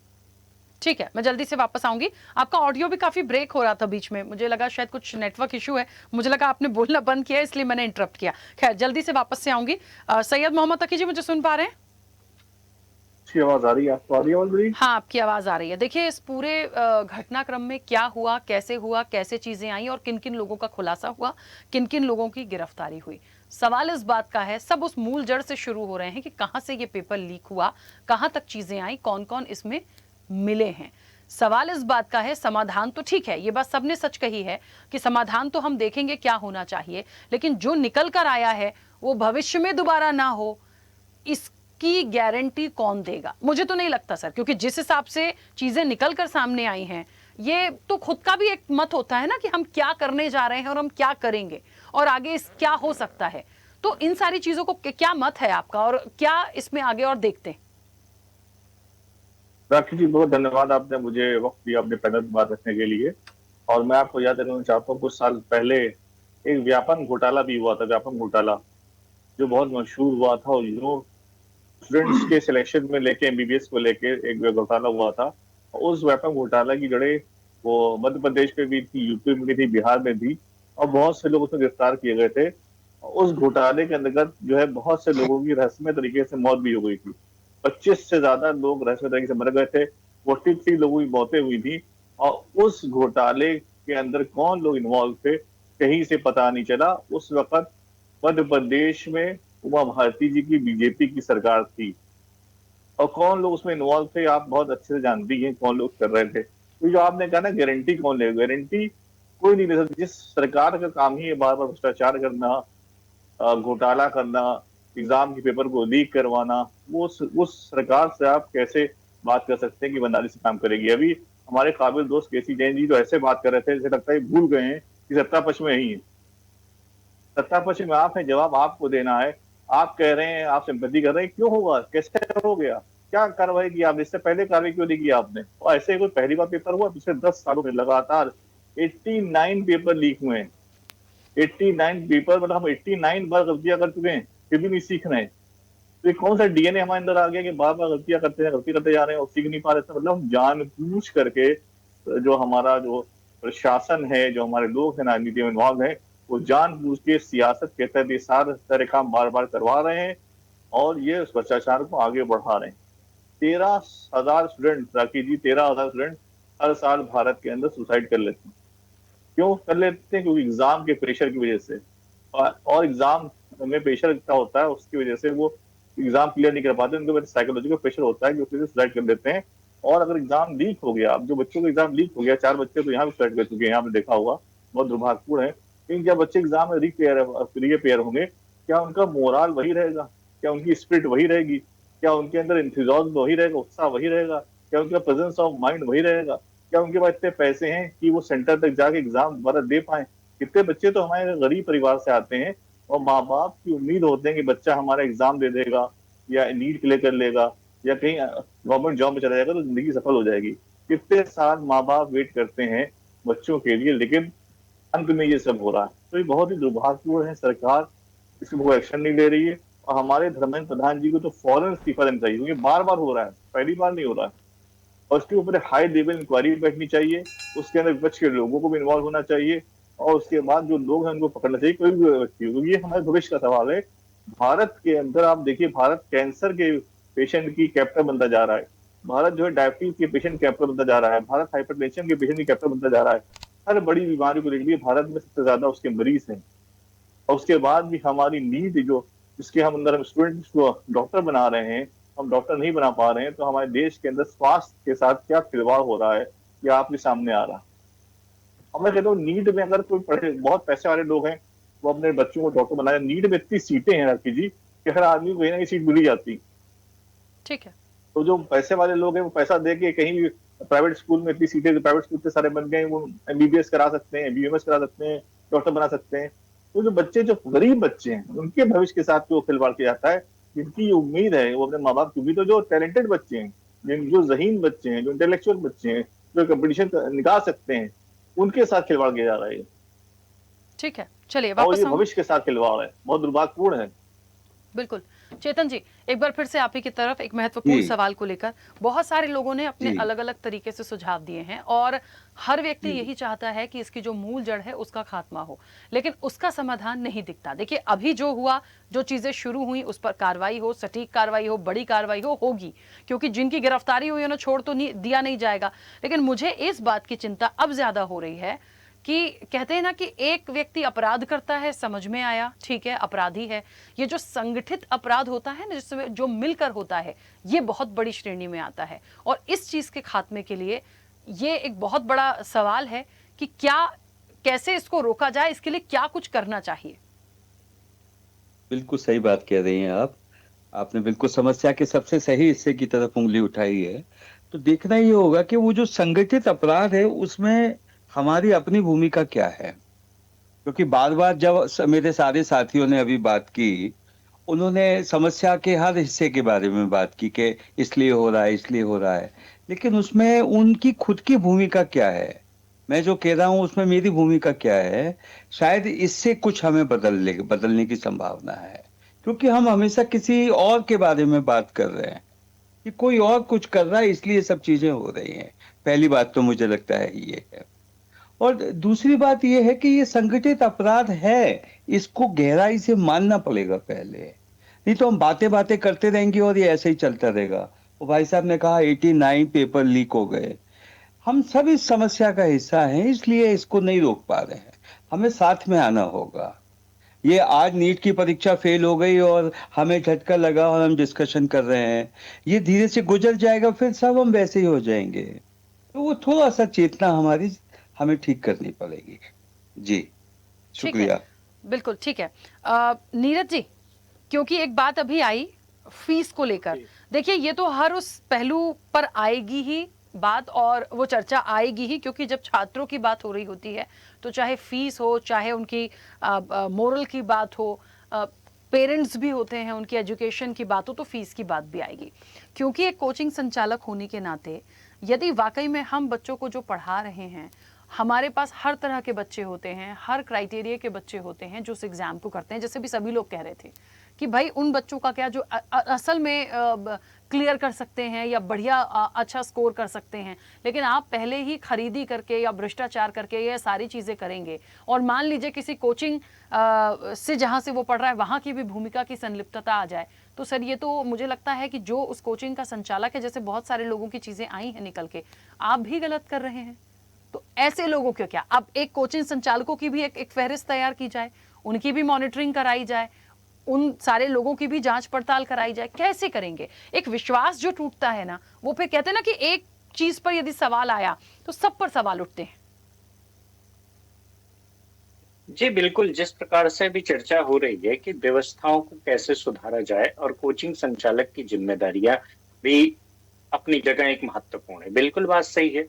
ठीक है, मैं जल्दी से वापस आऊंगी। आपका ऑडियो भी काफी ब्रेक हो रहा था बीच में, मुझे लगा शायद कुछ नेटवर्क इशू है, मुझे लगा आपने बोलना बंद किया इसलिए मैंने इंटरप्ट किया। खैर जल्दी से वापस से आऊंगी। सैयद मोहम्मद तकी जी मुझे सुन पा रहे हैं? आवाज आ रही है आपको? आ रही है आवाज मेरी? हाँ आपकी आवाज आ रही है। देखिए इस पूरे घटनाक्रम में क्या हुआ, कैसे चीजें आई और किन किन लोगों का खुलासा हुआ, किन किन लोगों की गिरफ्तारी हुई। सवाल इस बात का है, सब उस मूल जड़ से शुरू हो रहे हैं कि कहां से ये पेपर लीक हुआ, कहां तक चीजें आई, कौन कौन इसमें मिले हैं। सवाल इस बात का है, समाधान तो ठीक है, ये बात सबने सच कही है कि समाधान तो हम देखेंगे क्या होना चाहिए, लेकिन जो निकल कर आया है वो भविष्य में दोबारा ना हो इसकी गारंटी कौन देगा? मुझे तो नहीं लगता सर, क्योंकि जिस हिसाब से चीजें निकल कर सामने आई हैं, ये तो खुद का भी एक मत होता है ना कि हम क्या करने जा रहे हैं और हम क्या करेंगे और आगे इस क्या हो सकता है। तो इन सारी चीजों को क्या मत है आपका और क्या इसमें आगे और देखते हैं? राखी जी बहुत धन्यवाद, आपने मुझे वक्त दिया अपने पैनल में बात रखने के लिए। और मैं आपको याद दिलाना चाहता हूँ, कुछ साल पहले एक व्यापम घोटाला भी हुआ था, व्यापम घोटाला जो बहुत मशहूर हुआ था और जो स्टूडेंट्स के सिलेक्शन में लेके एमबीबीएस को लेके एक घोटाला हुआ था। उस व्यापम घोटाला की जड़ें वो मध्य प्रदेश में भी थी, यूपी में भी थी, बिहार में भी, और बहुत से लोग उसमें गिरफ्तार किए गए थे। उस घोटाले के अंतर्गत जो है बहुत से लोगों की रहस्यमय तरीके से मौत भी हो गई थी। 25 से ज्यादा लोग रहस्यमय तरीके से मर गए थे, 43 लोगों की मौतें हुई थी। और उस घोटाले के अंदर कौन लोग इन्वॉल्व थे कहीं से पता नहीं चला। उस वक्त मध्य प्रदेश में उमा भारती जी की बीजेपी की सरकार थी और कौन लोग उसमें इन्वॉल्व थे आप बहुत अच्छे से जानती हैं कौन लोग कर रहे थे। तो जो आपने कहा ना गारंटी कौन ले, गारंटी कोई नहीं ले सकता। जिस सरकार का काम ही है बार बार भ्रष्टाचार करना, घोटाला करना, एग्जाम के पेपर को लीक करवाना, वो उस सरकार से आप कैसे बात कर सकते हैं कि ईमानदारी से काम करेगी। अभी हमारे काबिल दोस्त केसी जैन जी जो ऐसे बात कर रहे थे, जैसे लगता है भूल गए हैं कि सत्ता पक्ष में ही है। सत्ता पक्ष में आप हैं, जवाब आपको देना है। आप कह रहे हैं, आप सिंपैथी कर रहे हैं, क्यों होगा, कैसे हो गया, क्या कार्रवाई की आपने, इससे पहले कार्रवाई क्यों नहीं की आपने? और ऐसे कोई पहली बार पेपर हुआ? पिछले 10 सालों में लगातार 89 पेपर लीक हुए हैं। 89 पेपर, मतलब हम 89 बार गलतियां कर चुके हैं, फिर भी नहीं सीख रहे हैं। तो ये कौन सा डीएनए हमारे अंदर आ गया कि बार बार गलतियां करते हैं, गलती करते जा रहे हैं और सीख नहीं पा रहे? मतलब हम जानबूझ करके जो हमारा जो प्रशासन है, जो हमारे लोग हैं राजनीति में इन्वॉल्व है, वो जानबूझ के सियासत के तहत ये सारे तरह काम बार बार करवा रहे हैं और ये उस भ्रष्टाचार को आगे बढ़ा रहे हैं। 13,000 स्टूडेंट, राखी जी, 13,000 स्टूडेंट हर साल भारत के अंदर सुसाइड कर लेते हैं। क्यों कर लेते हैं? क्योंकि एग्जाम के प्रेशर की वजह से, और एग्जाम में प्रेशर इतना होता है उसकी वजह से वो एग्जाम क्लियर नहीं कर पाते, उनके वजह साइकोलॉजिकल प्रेशर होता है कि उसकी वजह से सुसाइड कर लेते हैं। और अगर एग्जाम लीक हो गया, अब जो बच्चों का एग्जाम लीक हो गया, 4 बच्चे तो यहाँ भी सुसाइड कर चुके हैं, आपने देखा होगा, बहुत दुर्भाग्यपूर्ण है। लेकिन जब बच्चे एग्जाम में रीपेयर होंगे, क्या उनका मोरल वही रहेगा? क्या उनकी स्पिरिट वही रहेगी? क्या उनके अंदर इंथुजियाज्म वही रहेगा, उत्साह वही रहेगा? क्या उनका प्रेजेंस ऑफ माइंड वही रहेगा? क्या उनके पास इतने पैसे हैं कि वो सेंटर तक जाके एग्जाम दोबारा दे पाए? कितने बच्चे तो हमारे गरीब परिवार से आते हैं और माँ बाप की उम्मीद होते हैं कि बच्चा हमारा एग्जाम दे देगा या नीट क्लियर कर लेगा या कहीं गवर्नमेंट जॉब में चला जाएगा तो जिंदगी सफल हो जाएगी। कितने साल माँ बाप वेट करते हैं बच्चों के लिए, लेकिन अंत में ये सब हो रहा है। तो ये बहुत ही दुर्भाग्यपूर्ण है। सरकार इसमें कोई एक्शन नहीं ले रही है और हमारे धर्मेंद्र प्रधान जी को तो फौरन इस्तीफा देना चाहिए, क्योंकि बार बार हो रहा है, पहली बार नहीं हो रहा है। और उसके ऊपर हाई लेवल इंक्वायरी बैठनी चाहिए, उसके अंदर विपक्ष के लोगों को भी इन्वॉल्व होना चाहिए और उसके बाद जो लोग हैं उनको पकड़ना चाहिए, कोई भी व्यक्ति हो, क्योंकि ये हमारे भविष्य का सवाल है। भारत के अंदर आप देखिए, भारत कैंसर के पेशेंट की कैपिटल बनता जा रहा है, भारत जो है डायबिटीज के पेशेंट कैपिटल बनता जा रहा है, भारत हाइपरटेंशन के पेशेंट की कैपिटल बनता जा रहा है। हर बड़ी बीमारी को लेकर भारत में सबसे ज्यादा उसके मरीज हैं। और उसके बाद भी हमारी नीड जो जिसके हम अंदर स्टूडेंट्स को डॉक्टर बना रहे हैं, हम डॉक्टर नहीं बना पा रहे हैं। तो हमारे देश के अंदर स्वास्थ्य के साथ क्या खिलवाड़ हो रहा है ये आपके सामने आ रहा है। और मैं कहता हूँ नीट में अगर कोई पढ़े, बहुत पैसे वाले लोग हैं वो अपने बच्चों को डॉक्टर बनाए, नीट में इतनी सीटें हैं राखी जी कि हर आदमी को कहीं ना कहीं सीट मिल जाती। ठीक है, तो जो पैसे वाले लोग हैं वो पैसा दे के कहीं भी प्राइवेट स्कूल में इतनी सीटें, प्राइवेट स्कूल इतने सारे बन गए, वो MBBS करा सकते हैं, BMS करा सकते हैं, डॉक्टर बना सकते हैं। तो जो बच्चे, जो गरीब बच्चे हैं, उनके भविष्य के साथ जो खिलवाड़ किया जाता है, जिनकी उम्मीद है वो अपने माँ बाप की उम्मीद, तो जो टैलेंटेड बच्चे हैं, जो ज़हीन बच्चे हैं, जो इंटेलेक्चुअल बच्चे हैं, जो कंपटीशन निकाल सकते हैं, उनके साथ खिलवाड़ किया जा रहा है। ठीक है, चलिए और वापस ये हम भविष्य के साथ खिलवाड़ है, बहुत दुर्भाग्यपूर्ण है। बिल्कुल। चेतन जी, एक बार फिर से आप ही की तरफ एक महत्वपूर्ण सवाल को लेकर बहुत सारे लोगों ने अपने अलग अलग तरीके से सुझाव दिए हैं और हर व्यक्ति यही चाहता है कि इसकी जो मूल जड़ है उसका खात्मा हो, लेकिन उसका समाधान नहीं दिखता। देखिए, अभी जो हुआ, जो चीजें शुरू हुई, उस पर कार्रवाई हो, सटीक कार्रवाई हो, बड़ी कार्रवाई हो, होगी, क्योंकि जिनकी गिरफ्तारी हुई उन्हें छोड़ तो दिया नहीं जाएगा। लेकिन मुझे इस बात की चिंता अब ज्यादा हो रही है कि कहते हैं ना कि एक व्यक्ति अपराध करता है, समझ में आया, ठीक है, अपराधी है। ये जो संगठित अपराध होता है ना, जिसमें जो मिलकर होता है, ये बहुत बड़ी श्रेणी में आता है। और इस चीज के खात्मे के लिए ये एक बहुत बड़ा सवाल है कि कैसे इसको रोका जाए, इसके लिए क्या कुछ करना चाहिए। बिल्कुल सही बात कह रही हैं आप। आपने बिल्कुल समस्या के सबसे सही हिस्से की तरफ उंगली उठाई है। तो देखना ये होगा कि वो जो संगठित अपराध है उसमें हमारी अपनी भूमिका क्या है, क्योंकि बार बार जब मेरे सारे साथियों ने अभी बात की, उन्होंने समस्या के हर हिस्से के बारे में बात की कि इसलिए हो रहा है, इसलिए हो रहा है, लेकिन उसमें उनकी खुद की भूमिका क्या है, मैं जो कह रहा हूं उसमें मेरी भूमिका क्या है। शायद इससे कुछ हमें बदलने की संभावना है, क्योंकि हम हमेशा किसी और के बारे में बात कर रहे हैं कि कोई और कुछ कर रहा है इसलिए सब चीजें हो रही हैं। पहली बात तो मुझे लगता है ये है। और दूसरी बात यह है कि ये संगठित अपराध है, इसको गहराई से मानना पड़ेगा पहले, नहीं तो हम बातें करते रहेंगे और ये ऐसे ही चलता रहेगा। और भाई साहब ने कहा 89 पेपर लीक हो गए, हम सब इस समस्या का हिस्सा हैं, इसलिए इसको नहीं रोक पा रहे हैं, हमें साथ में आना होगा। ये आज नीट की परीक्षा फेल हो गई और हमें झटका लगा और हम डिस्कशन कर रहे हैं, ये धीरे से गुजर जाएगा, फिर सब हम वैसे ही हो जाएंगे। तो वो थोड़ा सा चेतना हमें ठीक करनी पड़ेगी। जी, शुक्रिया। बिल्कुल ठीक है। नीरज जी, क्योंकि एक बात अभी आई फीस को लेकर, देखिए ये तो हर उस पहलू पर आएगी ही बात और वो चर्चा आएगी ही, क्योंकि जब छात्रों की बात हो रही होती है तो चाहे फीस हो, चाहे उनकी मोरल की बात हो, पेरेंट्स भी होते हैं, उनकी एजुकेशन की बात हो, तो फीस की बात भी आएगी। क्योंकि एक कोचिंग संचालक होने के नाते यदि वाकई में हम बच्चों को जो पढ़ा रहे हैं, हमारे पास हर तरह के बच्चे होते हैं, हर क्राइटेरिया के बच्चे होते हैं जो उस एग्जाम को करते हैं, जैसे भी सभी लोग कह रहे थे कि भाई उन बच्चों का क्या जो असल में क्लियर कर सकते हैं या बढ़िया अच्छा स्कोर कर सकते हैं, लेकिन आप पहले ही खरीदी करके या भ्रष्टाचार करके ये सारी चीज़ें करेंगे और मान लीजिए किसी कोचिंग से जहाँ से वो पढ़ रहा है वहाँ की भी भूमिका की संलिप्तता आ जाए, तो सर ये तो मुझे लगता है कि जो उस कोचिंग का संचालक है, जैसे बहुत सारे लोगों की चीज़ें आई हैं निकल के, आप भी गलत कर रहे हैं। तो ऐसे लोगों को क्या, अब एक कोचिंग संचालकों की भी एक फहरिस्त तैयार की जाए, उनकी भी मॉनिटरिंग कराई जाए, उन सारे लोगों की भी जांच पड़ताल कराई जाए। कैसे करेंगे? एक विश्वास जो टूटता है ना, वो फिर कहते हैं ना कि एक चीज पर यदि सवाल आया तो सब पर सवाल उठते हैं। जी बिल्कुल, जिस प्रकार से भी चर्चा हो रही है कि व्यवस्थाओं को कैसे सुधारा जाए और कोचिंग संचालक की जिम्मेदारियां भी अपनी जगह एक महत्वपूर्ण है, बिल्कुल बात सही है।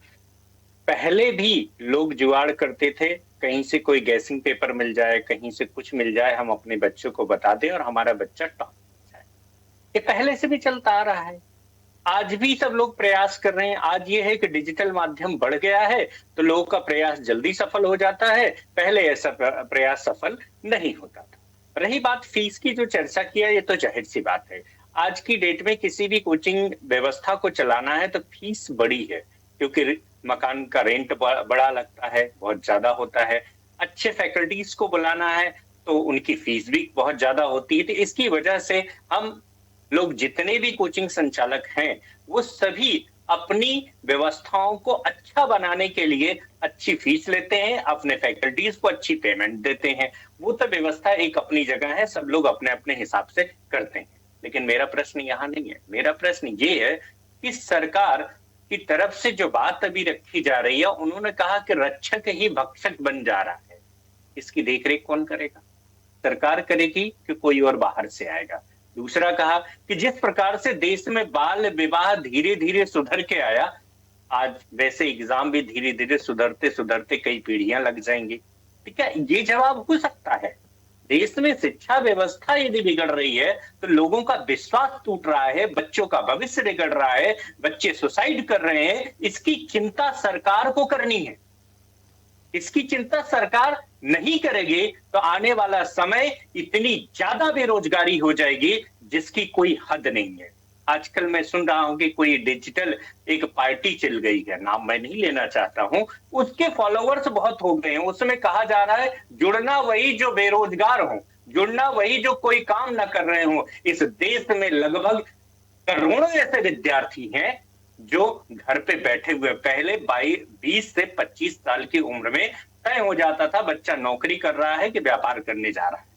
पहले भी लोग जुगाड़ करते थे, कहीं से कोई गैसिंग पेपर मिल जाए, कहीं से कुछ मिल जाए, हम अपने बच्चों को बता दें और हमारा बच्चा टॉप हो जाए। ये पहले से भी चलता आ रहा है, आज भी सब लोग प्रयास कर रहे हैं। आज ये है कि डिजिटल माध्यम बढ़ गया है तो लोगों का प्रयास जल्दी सफल हो जाता है, पहले ऐसा प्रयास सफल नहीं होता था। रही बात फीस की जो चर्चा किया, ये तो जाहिर सी बात है, आज की डेट में किसी भी कोचिंग व्यवस्था को चलाना है तो फीस बड़ी है, क्योंकि मकान का रेंट बड़ा लगता है, बहुत ज्यादा होता है। अच्छे फैकल्टीज को बुलाना है तो उनकी फीस भी बहुत ज्यादा होती है। तो इसकी वजह से हम लोग जितने भी कोचिंग संचालक हैं वो सभी अपनी व्यवस्थाओं को अच्छा बनाने के लिए अच्छी फीस लेते हैं, अपने फैकल्टीज को अच्छी पेमेंट देते हैं। वो तो व्यवस्था एक अपनी जगह है, सब लोग अपने अपने हिसाब से करते हैं। लेकिन मेरा प्रश्न यहाँ नहीं है, मेरा प्रश्न ये है कि सरकार की तरफ से जो बात अभी रखी जा रही है, उन्होंने कहा कि रक्षक ही भक्षक बन जा रहा है। इसकी देखरेख कौन करेगा? सरकार करेगी कि कोई और बाहर से आएगा? दूसरा कहा कि जिस प्रकार से देश में बाल विवाह धीरे धीरे सुधर के आया, आज वैसे एग्जाम भी धीरे धीरे सुधरते सुधरते कई पीढ़ियां लग जाएंगी। ठीक है, ये जवाब हो सकता है। देश में शिक्षा व्यवस्था यदि बिगड़ रही है तो लोगों का विश्वास टूट रहा है, बच्चों का भविष्य बिगड़ रहा है, बच्चे सुसाइड कर रहे हैं, इसकी चिंता सरकार को करनी है। इसकी चिंता सरकार नहीं करेगी तो आने वाला समय इतनी ज्यादा बेरोजगारी हो जाएगी जिसकी कोई हद नहीं है। आजकल मैं सुन रहा हूं कि कोई डिजिटल एक पार्टी चल गई है, नाम मैं नहीं लेना चाहता हूं, उसके फॉलोअर्स बहुत हो गए हैं। उसमें कहा जा रहा है जुड़ना वही जो बेरोजगार हो, जुड़ना वही जो कोई काम ना कर रहे हो। इस देश में लगभग करोड़ों ऐसे विद्यार्थी हैं जो घर पे बैठे हुए, पहले 20 से 25 साल की उम्र में तय हो जाता था बच्चा नौकरी कर रहा है कि व्यापार करने जा रहा है।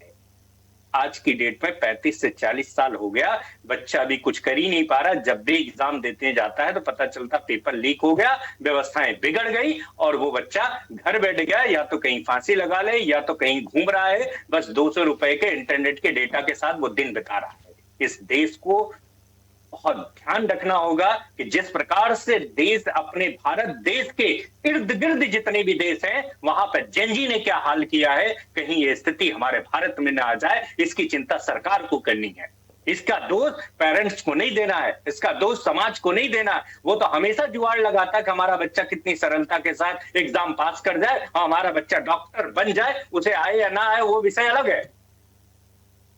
आज की डेट में 35 से 40 साल हो गया, बच्चा अभी कुछ कर ही नहीं पा रहा। जब भी एग्जाम देते जाता है तो पता चलता पेपर लीक हो गया, व्यवस्थाएं बिगड़ गई और वो बच्चा घर बैठ गया, या तो कहीं फांसी लगा ले या तो कहीं घूम रहा है, बस 200 रुपए के इंटरनेट के डेटा के साथ वो दिन बिता रहा है। इस देश को बहुत ध्यान रखना होगा कि जिस प्रकार से देश, अपने भारत देश के इर्द गिर्द जितने भी देश हैं वहां पर जेनजी ने क्या हाल किया है, कहीं ये स्थिति हमारे भारत में ना आ जाए, इसकी चिंता सरकार को करनी है। इसका दोष पेरेंट्स को नहीं देना है, इसका दोष समाज को नहीं देना है। वो तो हमेशा जुगाड़ लगाता है कि हमारा बच्चा कितनी सरलता के साथ एग्जाम पास कर जाए और हमारा बच्चा डॉक्टर बन जाए, उसे आए या ना आए वो विषय अलग है।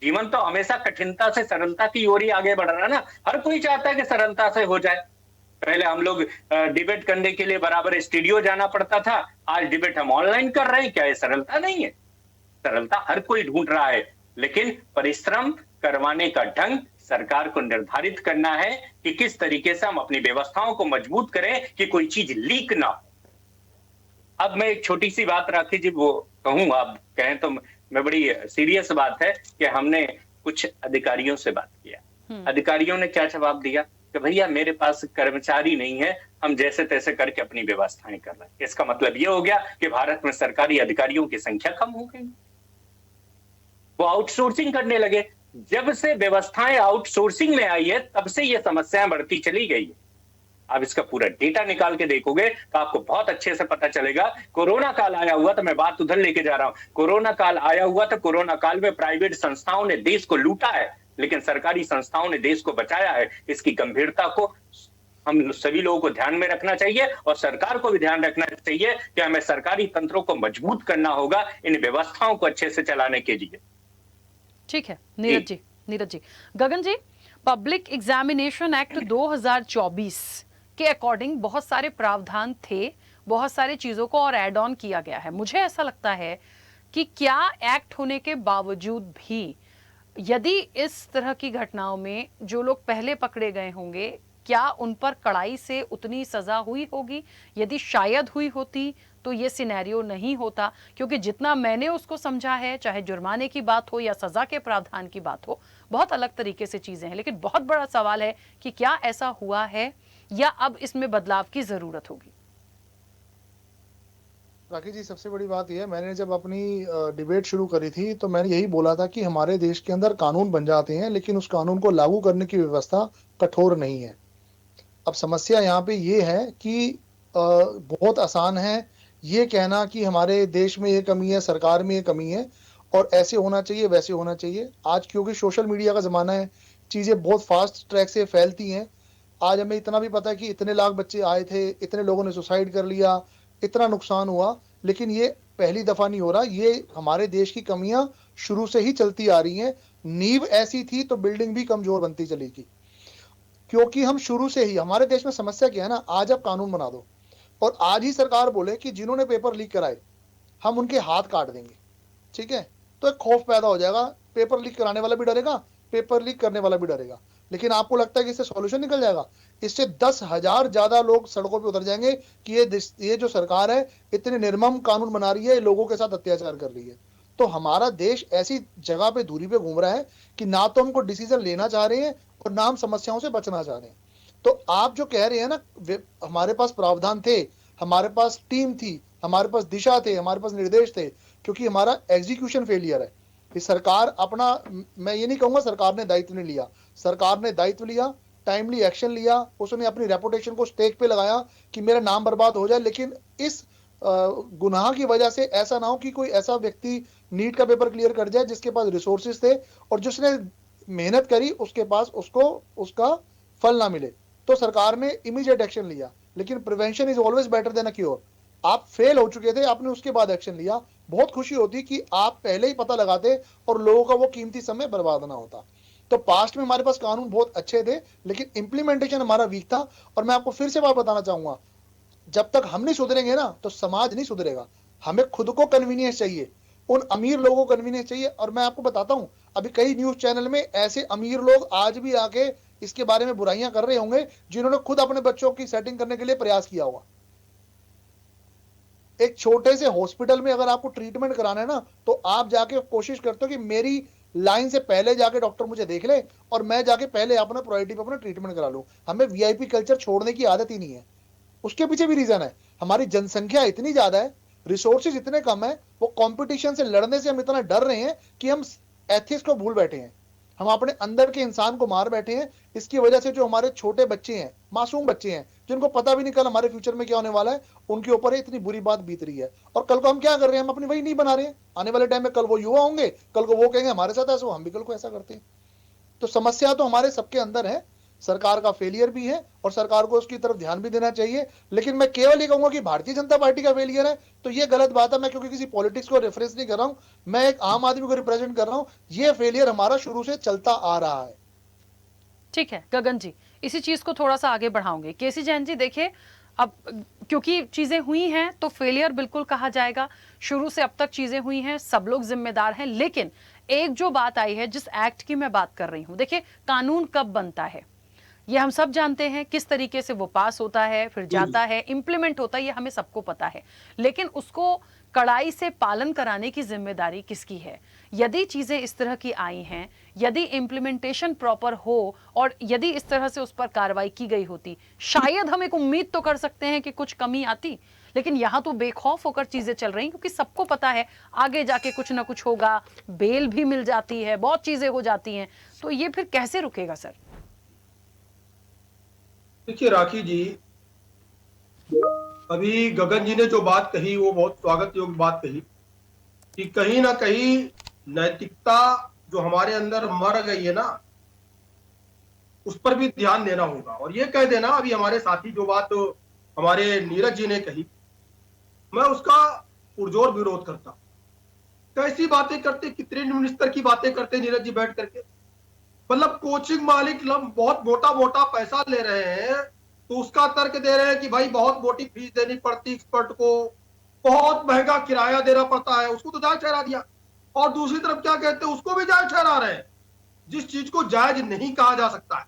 जीवन तो हमेशा कठिनता से सरलता की ओर ही आगे बढ़ रहा है ना। हर कोई चाहता है कि सरलता से हो जाए। पहले हम लोग डिबेट करने के लिए बराबर स्टूडियो जाना पड़ता था, आज डिबेट हम ऑनलाइन कर रहे हैं। क्या ये सरलता नहीं है? सरलता हर कोई ढूंढ रहा है, लेकिन परिश्रम करवाने का ढंग सरकार को निर्धारित करना है कि किस तरीके से हम अपनी व्यवस्थाओं को मजबूत करें कि कोई चीज लीक ना हो। अब मैं एक छोटी सी बात राखी जी वो कहूँ, आप कहें तो मैं, बड़ी सीरियस बात है कि हमने कुछ अधिकारियों से बात किया। अधिकारियों ने क्या जवाब दिया कि भैया मेरे पास कर्मचारी नहीं है, हम जैसे तैसे करके अपनी व्यवस्थाएं कर रहे हैं। इसका मतलब ये हो गया कि भारत में सरकारी अधिकारियों की संख्या कम हो गई, वो आउटसोर्सिंग करने लगे। जब से व्यवस्थाएं आउटसोर्सिंग में आई है तब से ये समस्याएं बढ़ती चली गई है। आप इसका पूरा डेटा निकाल के देखोगे तो आपको बहुत अच्छे से पता चलेगा। कोरोना काल आया हुआ, तो मैं बात उधर लेके जा रहा हूं। कोरोना काल आया हुआ तो कोरोना काल में प्राइवेट संस्थाओं ने देश को लूटा है, लेकिन सरकारी संस्थाओं ने देश को बचाया है। इसकी गंभीरता को हम सभी लोगों को ध्यान में रखना चाहिए और सरकार को भी ध्यान रखना चाहिए कि हमें सरकारी तंत्रों को मजबूत करना होगा इन व्यवस्थाओं को अच्छे से चलाने के लिए। ठीक है नीरज जी। गगन जी, पब्लिक एग्जामिनेशन एक्ट 2024 के अकॉर्डिंग बहुत सारे प्रावधान थे, बहुत सारी चीजों को और ऐड ऑन किया गया है। मुझे ऐसा लगता है कि क्या एक्ट होने के बावजूद भी यदि इस तरह की घटनाओं में जो लोग पहले पकड़े गए होंगे, क्या उन पर कड़ाई से उतनी सजा हुई होगी? यदि शायद हुई होती तो ये सिनेरियो नहीं होता, क्योंकि जितना मैंने उसको समझा है, चाहे जुर्माने की बात हो या सजा के प्रावधान की बात हो, बहुत अलग तरीके से चीजें हैं। लेकिन बहुत बड़ा सवाल है कि क्या ऐसा हुआ है या अब इसमें बदलाव की जरूरत होगी? राखी जी, सबसे बड़ी बात यह है, मैंने जब अपनी डिबेट शुरू करी थी तो मैंने यही बोला था कि हमारे देश के अंदर कानून बन जाते हैं लेकिन उस कानून को लागू करने की व्यवस्था कठोर नहीं है। अब समस्या यहाँ पे ये है कि बहुत आसान है ये कहना कि हमारे देश में ये कमी है, सरकार में ये कमी है और ऐसे होना चाहिए वैसे होना चाहिए। आज क्योंकि सोशल मीडिया का जमाना है, चीजें बहुत फास्ट ट्रैक से फैलती हैं। आज हमें इतना भी पता है कि इतने लाख बच्चे आए थे, इतने लोगों ने सुसाइड कर लिया, इतना नुकसान हुआ, लेकिन ये पहली दफा नहीं हो रहा। ये हमारे देश की कमियां शुरू से ही चलती आ रही हैं। नींव ऐसी थी तो बिल्डिंग भी कमजोर बनती चलेगी, क्योंकि हम शुरू से ही, हमारे देश में समस्या क्या है ना, आज आप कानून बना दो और आज ही सरकार बोले कि जिन्होंने पेपर लीक कराए हम उनके हाथ काट देंगे, ठीक है, तो एक खौफ पैदा हो जाएगा। पेपर लीक कराने वाला भी डरेगा, पेपर लीक करने वाला भी डरेगा। लेकिन आपको लगता है कि इससे सॉल्यूशन निकल जाएगा? इससे 10,000 ज्यादा लोग सड़कों पे उतर जाएंगे कि ये जो सरकार है इतने निर्मम कानून बना रही है, लोगों के साथ अत्याचार कर रही है। तो हमारा देश ऐसी जगह पे दूरी पे घूम रहा है कि ना तो हमको डिसीजन लेना चाह रहे हैं और ना हम समस्याओं से बचना चाह रहे हैं। तो आप जो कह रहे हैं ना, हमारे पास प्रावधान थे, हमारे पास टीम थी, हमारे पास दिशा थे, हमारे पास निर्देश थे, क्योंकि हमारा एग्जीक्यूशन फेलियर है। कि सरकार अपना, मैं ये नहीं कहूंगा सरकार ने दायित्व नहीं लिया, सरकार ने दायित्व लिया, टाइमली एक्शन लिया, उसने अपनी रेपुटेशन को स्टेक पे लगाया कि मेरा नाम बर्बाद हो जाए, लेकिन इस गुनाह की वजह से ऐसा ना हो कि कोई ऐसा व्यक्ति नीट का पेपर क्लियर कर जाए जिसके पास रिसोर्सेज थे और जिसने मेहनत करी उसके पास उसको उसका फल ना मिले। तो सरकार ने इमीडिएट एक्शन लिया, लेकिन prevention is always better than a cure. आप फेल हो चुके थे, आपने उसके बाद एक्शन लिया, बहुत खुशी होती कि आप पहले ही पता लगाते और लोगों का वो कीमती समय बर्बाद ना होता। तो पास्ट में हमारे पास कानून बहुत अच्छे थे, लेकिन इंप्लीमेंटेशन हमारा वीक था। और मैं आपको फिर से बात बताना चाहूंगा, जब तक हम नहीं सुधरेंगे ना तो समाज नहीं सुधरेगा। हमें खुद को कन्वीनियंस चाहिए, उन अमीर लोगों को कन्वीनियंस चाहिए। और मैं आपको बताता हूं, अभी कई न्यूज चैनल में ऐसे अमीर लोग आज भी आके इसके बारे में बुराइयां कर रहे होंगे जिन्होंने खुद अपने बच्चों की सेटिंग करने के लिए प्रयास किया होगा। एक छोटे से हॉस्पिटल में अगर आपको ट्रीटमेंट कराना है ना, तो आप जाके कोशिश करते हो कि मेरी लाइन से पहले जाके डॉक्टर मुझे देख ले और मैं जाके पहले अपना प्रायोरिटी पे अपना ट्रीटमेंट करा लूं। हमें वीआईपी कल्चर छोड़ने की आदत ही नहीं है। उसके पीछे भी रीजन है, हमारी जनसंख्या इतनी ज्यादा है, रिसोर्सेज इतने कम है, वो कंपटीशन से लड़ने से हम इतना डर रहे हैं कि हम एथिक्स को भूल बैठे हैं, हम अपने अंदर के इंसान को मार बैठे हैं। इसकी वजह से जो हमारे छोटे बच्चे हैं, मासूम बच्चे हैं, जिनको पता भी नहीं कल हमारे फ्यूचर में क्या होने वाला है, उनके ऊपर इतनी बुरी बात बीत रही है। और कल को हम क्या कर रहे हैं, हम अपनी वही नहीं बना रहे हैं। आने वाले टाइम में कल वो युवा होंगे, कल को वो कहेंगे हमारे साथ ऐसा, हम भी कल को ऐसा करते हैं। तो समस्या तो हमारे सबके अंदर है, सरकार का फेलियर भी है और सरकार को उसकी तरफ ध्यान भी देना चाहिए। लेकिन मैं केवल ये कहूंगा कि भारतीय जनता पार्टी का फेलियर है तो ये गलत बात है। मैं क्योंकि किसी पॉलिटिक्स को रेफरेंस नहीं कर रहा हूं, मैं एक आम आदमी को रिप्रेजेंट कर रहा हूं। ये फेलियर हमारा शुरू से चलता आ रहा है। ठीक है गगन जी, इसी चीज को थोड़ा सा आगे बढ़ाऊंगे। केसी जैन जी, देखिए अब क्योंकि चीजें हुई हैं तो फेलियर बिल्कुल कहा जाएगा। शुरू से अब तक चीजें हुई हैं, सब लोग जिम्मेदार हैं। लेकिन एक जो बात आई है, जिस एक्ट की मैं बात कर रही हूं, देखिए कानून कब बनता है ये हम सब जानते हैं, किस तरीके से वो पास होता है, फिर जाता है, इंप्लीमेंट होता है, ये हमें सबको पता है। लेकिन उसको कड़ाई से पालन कराने की जिम्मेदारी किसकी है? यदि चीजें इस तरह की आई हैं, यदि इम्प्लीमेंटेशन प्रॉपर हो और यदि इस तरह से उस पर कार्रवाई की गई होती, शायद हम एक उम्मीद तो कर सकते हैं कि कुछ कमी आती। लेकिन यहाँ तो बेखौफ होकर चीजें चल रही, क्योंकि सबको पता है आगे जाके कुछ ना कुछ होगा, बेल भी मिल जाती है, बहुत चीजें हो जाती हैं। तो ये फिर कैसे रुकेगा सर? देखिए राखी जी, अभी गगन जी ने जो बात कही वो बहुत स्वागत योग्य बात कही कि कहीं ना कहीं नैतिकता जो हमारे अंदर मर गई है ना, उस पर भी ध्यान देना होगा। और ये कह देना, अभी हमारे साथी जो बात हमारे नीरज जी ने कही, मैं उसका पुरजोर विरोध करता। कैसी बातें करते, कितने निम्न स्तर की बातें करते नीरज जी बैठ करके। मतलब कोचिंग मालिक बहुत मोटा मोटा पैसा ले रहे हैं तो उसका तर्क दे रहे हैं कि भाई बहुत मोटी फीस देनी पड़ती एक्सपर्ट को, बहुत महंगा किराया देना पड़ता है, उसको तो जायज ठहरा दिया। और दूसरी तरफ क्या कहते हैं, उसको भी जायज ठहरा रहे हैं, जिस चीज को जायज नहीं कहा जा सकता है।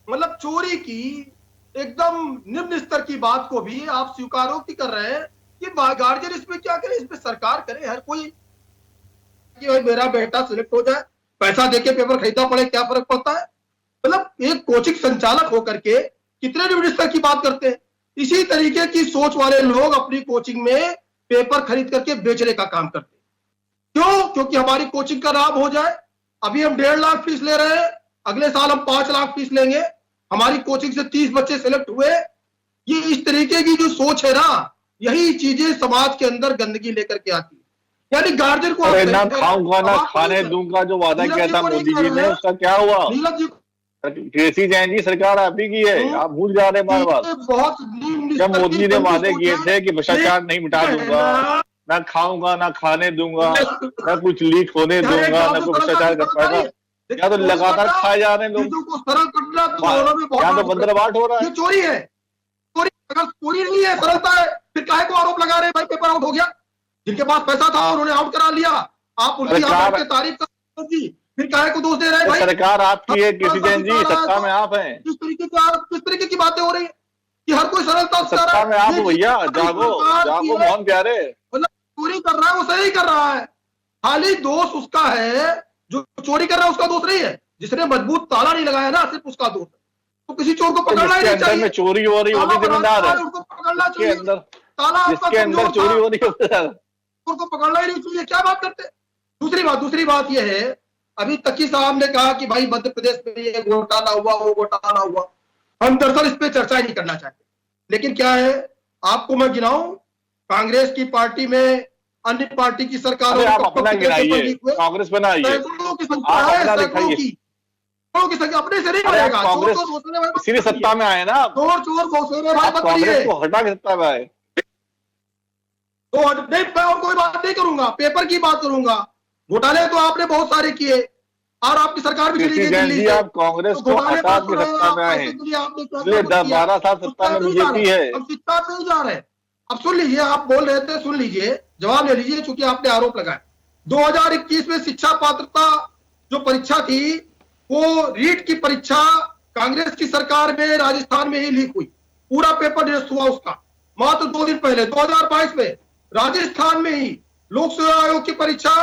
मतलब चोरी की एकदम निम्न स्तर की बात को भी आप स्वीकारोक्ति कर रहे हैं कि गार्जियन इसमें क्या करे, इसमें सरकार करे। हर कोई कि भाई मेरा बेटा सिलेक्ट हो जाए, पैसा देके पेपर खरीदना पड़े, क्या फर्क पड़ता है। मतलब एक कोचिंग संचालक होकर के कितने निम्न स्तर की बात करते हैं। इसी तरीके की सोच वाले लोग अपनी कोचिंग में पेपर खरीद करके बेचने का काम करते हैं। क्यों? क्योंकि हमारी कोचिंग का नाम हो जाए। अभी हम 1.5 लाख फीस ले रहे हैं, अगले साल हम 5 लाख फीस लेंगे। हमारी कोचिंग से 30 बच्चे सिलेक्ट हुए। ये इस तरीके की जो सोच है ना, यही चीजें समाज के अंदर गंदगी लेकर के आती है। यानी गार्जियन को ना खाऊंगा ना खाने दूंगा जो वादा किया था मोदी जी ने, उसका क्या हुआ? केसी जैन जी, सरकार आप ही की है, आप भूल जा रहे बार बार। जब मोदी ने वादे किए थे कि भ्रष्टाचार नहीं मिटा दूंगा, ना खाऊंगा ना खाने दूंगा, ना कुछ लीक होने दूंगा, ना कुछ भ्रष्टाचार कर पाएगा, या तो लगातार खाए जा रहे हैं लोग, या तो बंदरबाट हो रहा है। चोरी है, चोरी अगर चोरी नहीं है, सरलता है, फिर काहे को आरोप लगा रहे हैं भाई पेपर आउट हो गया? जिनके पास पैसा था उन्होंने आउट करा लिया, आप उनकी तारीफ कर, फिर काहे को दोष दे रहे हैं भाई? सरकार आपकी है केसी जैन जी, सत्ता में आप हैं। किस तरीके की बातें हो रही है कि हर कोई सरलता से सत्ता में आप भैया, जागो जागो मोहन प्यारे। मतलब चोरी कर रहा है वो सही कर रहा है, खाली दोष उसका है जो चोरी कर रहा है, उसका दोष नहीं है। जिसने मजबूत ताला नहीं लगाया ना, सिर्फ उसका दोष है। तो किसी चोर को पकड़ना ही नहीं चाहिए। चोरी हो रही होगी जिम्मेदार है, उसको पकड़ना जिसके चाहिए। अंदर चोरी हो रही है को पकड़ना ही नहीं चाहिए। क्या बात करते? दूसरी बात यह है, अभी तकी साहब ने कहा कि भाई मध्य प्रदेश में ये घोटाला हुआ, वो घोटाला हुआ। हम दरअसल इस पे चर्चा ही नहीं करना चाहते, लेकिन क्या है, आपको मैं गिनाऊं, कांग्रेस की पार्टी में अन्य पार्टी की सरकारों आप अपना गिनाइए, कांग्रेस बनाइए, सैकड़ों की संख्या है, सैकड़ों की संख्या। अपने से नहीं बनेगा, इसीलिए सत्ता में आए ना, चोर घोषणे भाई मत करिए, कांग्रेस को हटा के सत्ता में आए। तो नहीं, मैं और कोई बात नहीं करूंगा, पेपर की बात करूंगा। घोटाले तो आपने बहुत सारे किए और आपकी सरकार भी चली गई दिल्ली से। आप कांग्रेस को हटा के सत्ता में आए, इसलिए 10-12 साल सत्ता में बीजेपी है। हम शिक्षा पे ही जा रहे हैं। अब सुन लीजिए, आप बोल रहे थे, सुन लीजिए, जवाब ले लीजिए, चूंकि आपने आरोप लगाया। 2021 में शिक्षा पात्रता जो परीक्षा थी, वो रीट की परीक्षा कांग्रेस की सरकार में राजस्थान में ही लीक हुई, पूरा पेपर निरस्त हुआ उसका। मात्र 2 दिन पहले 2022 में राजस्थान में ही लोक सेवा आयोग की परीक्षा,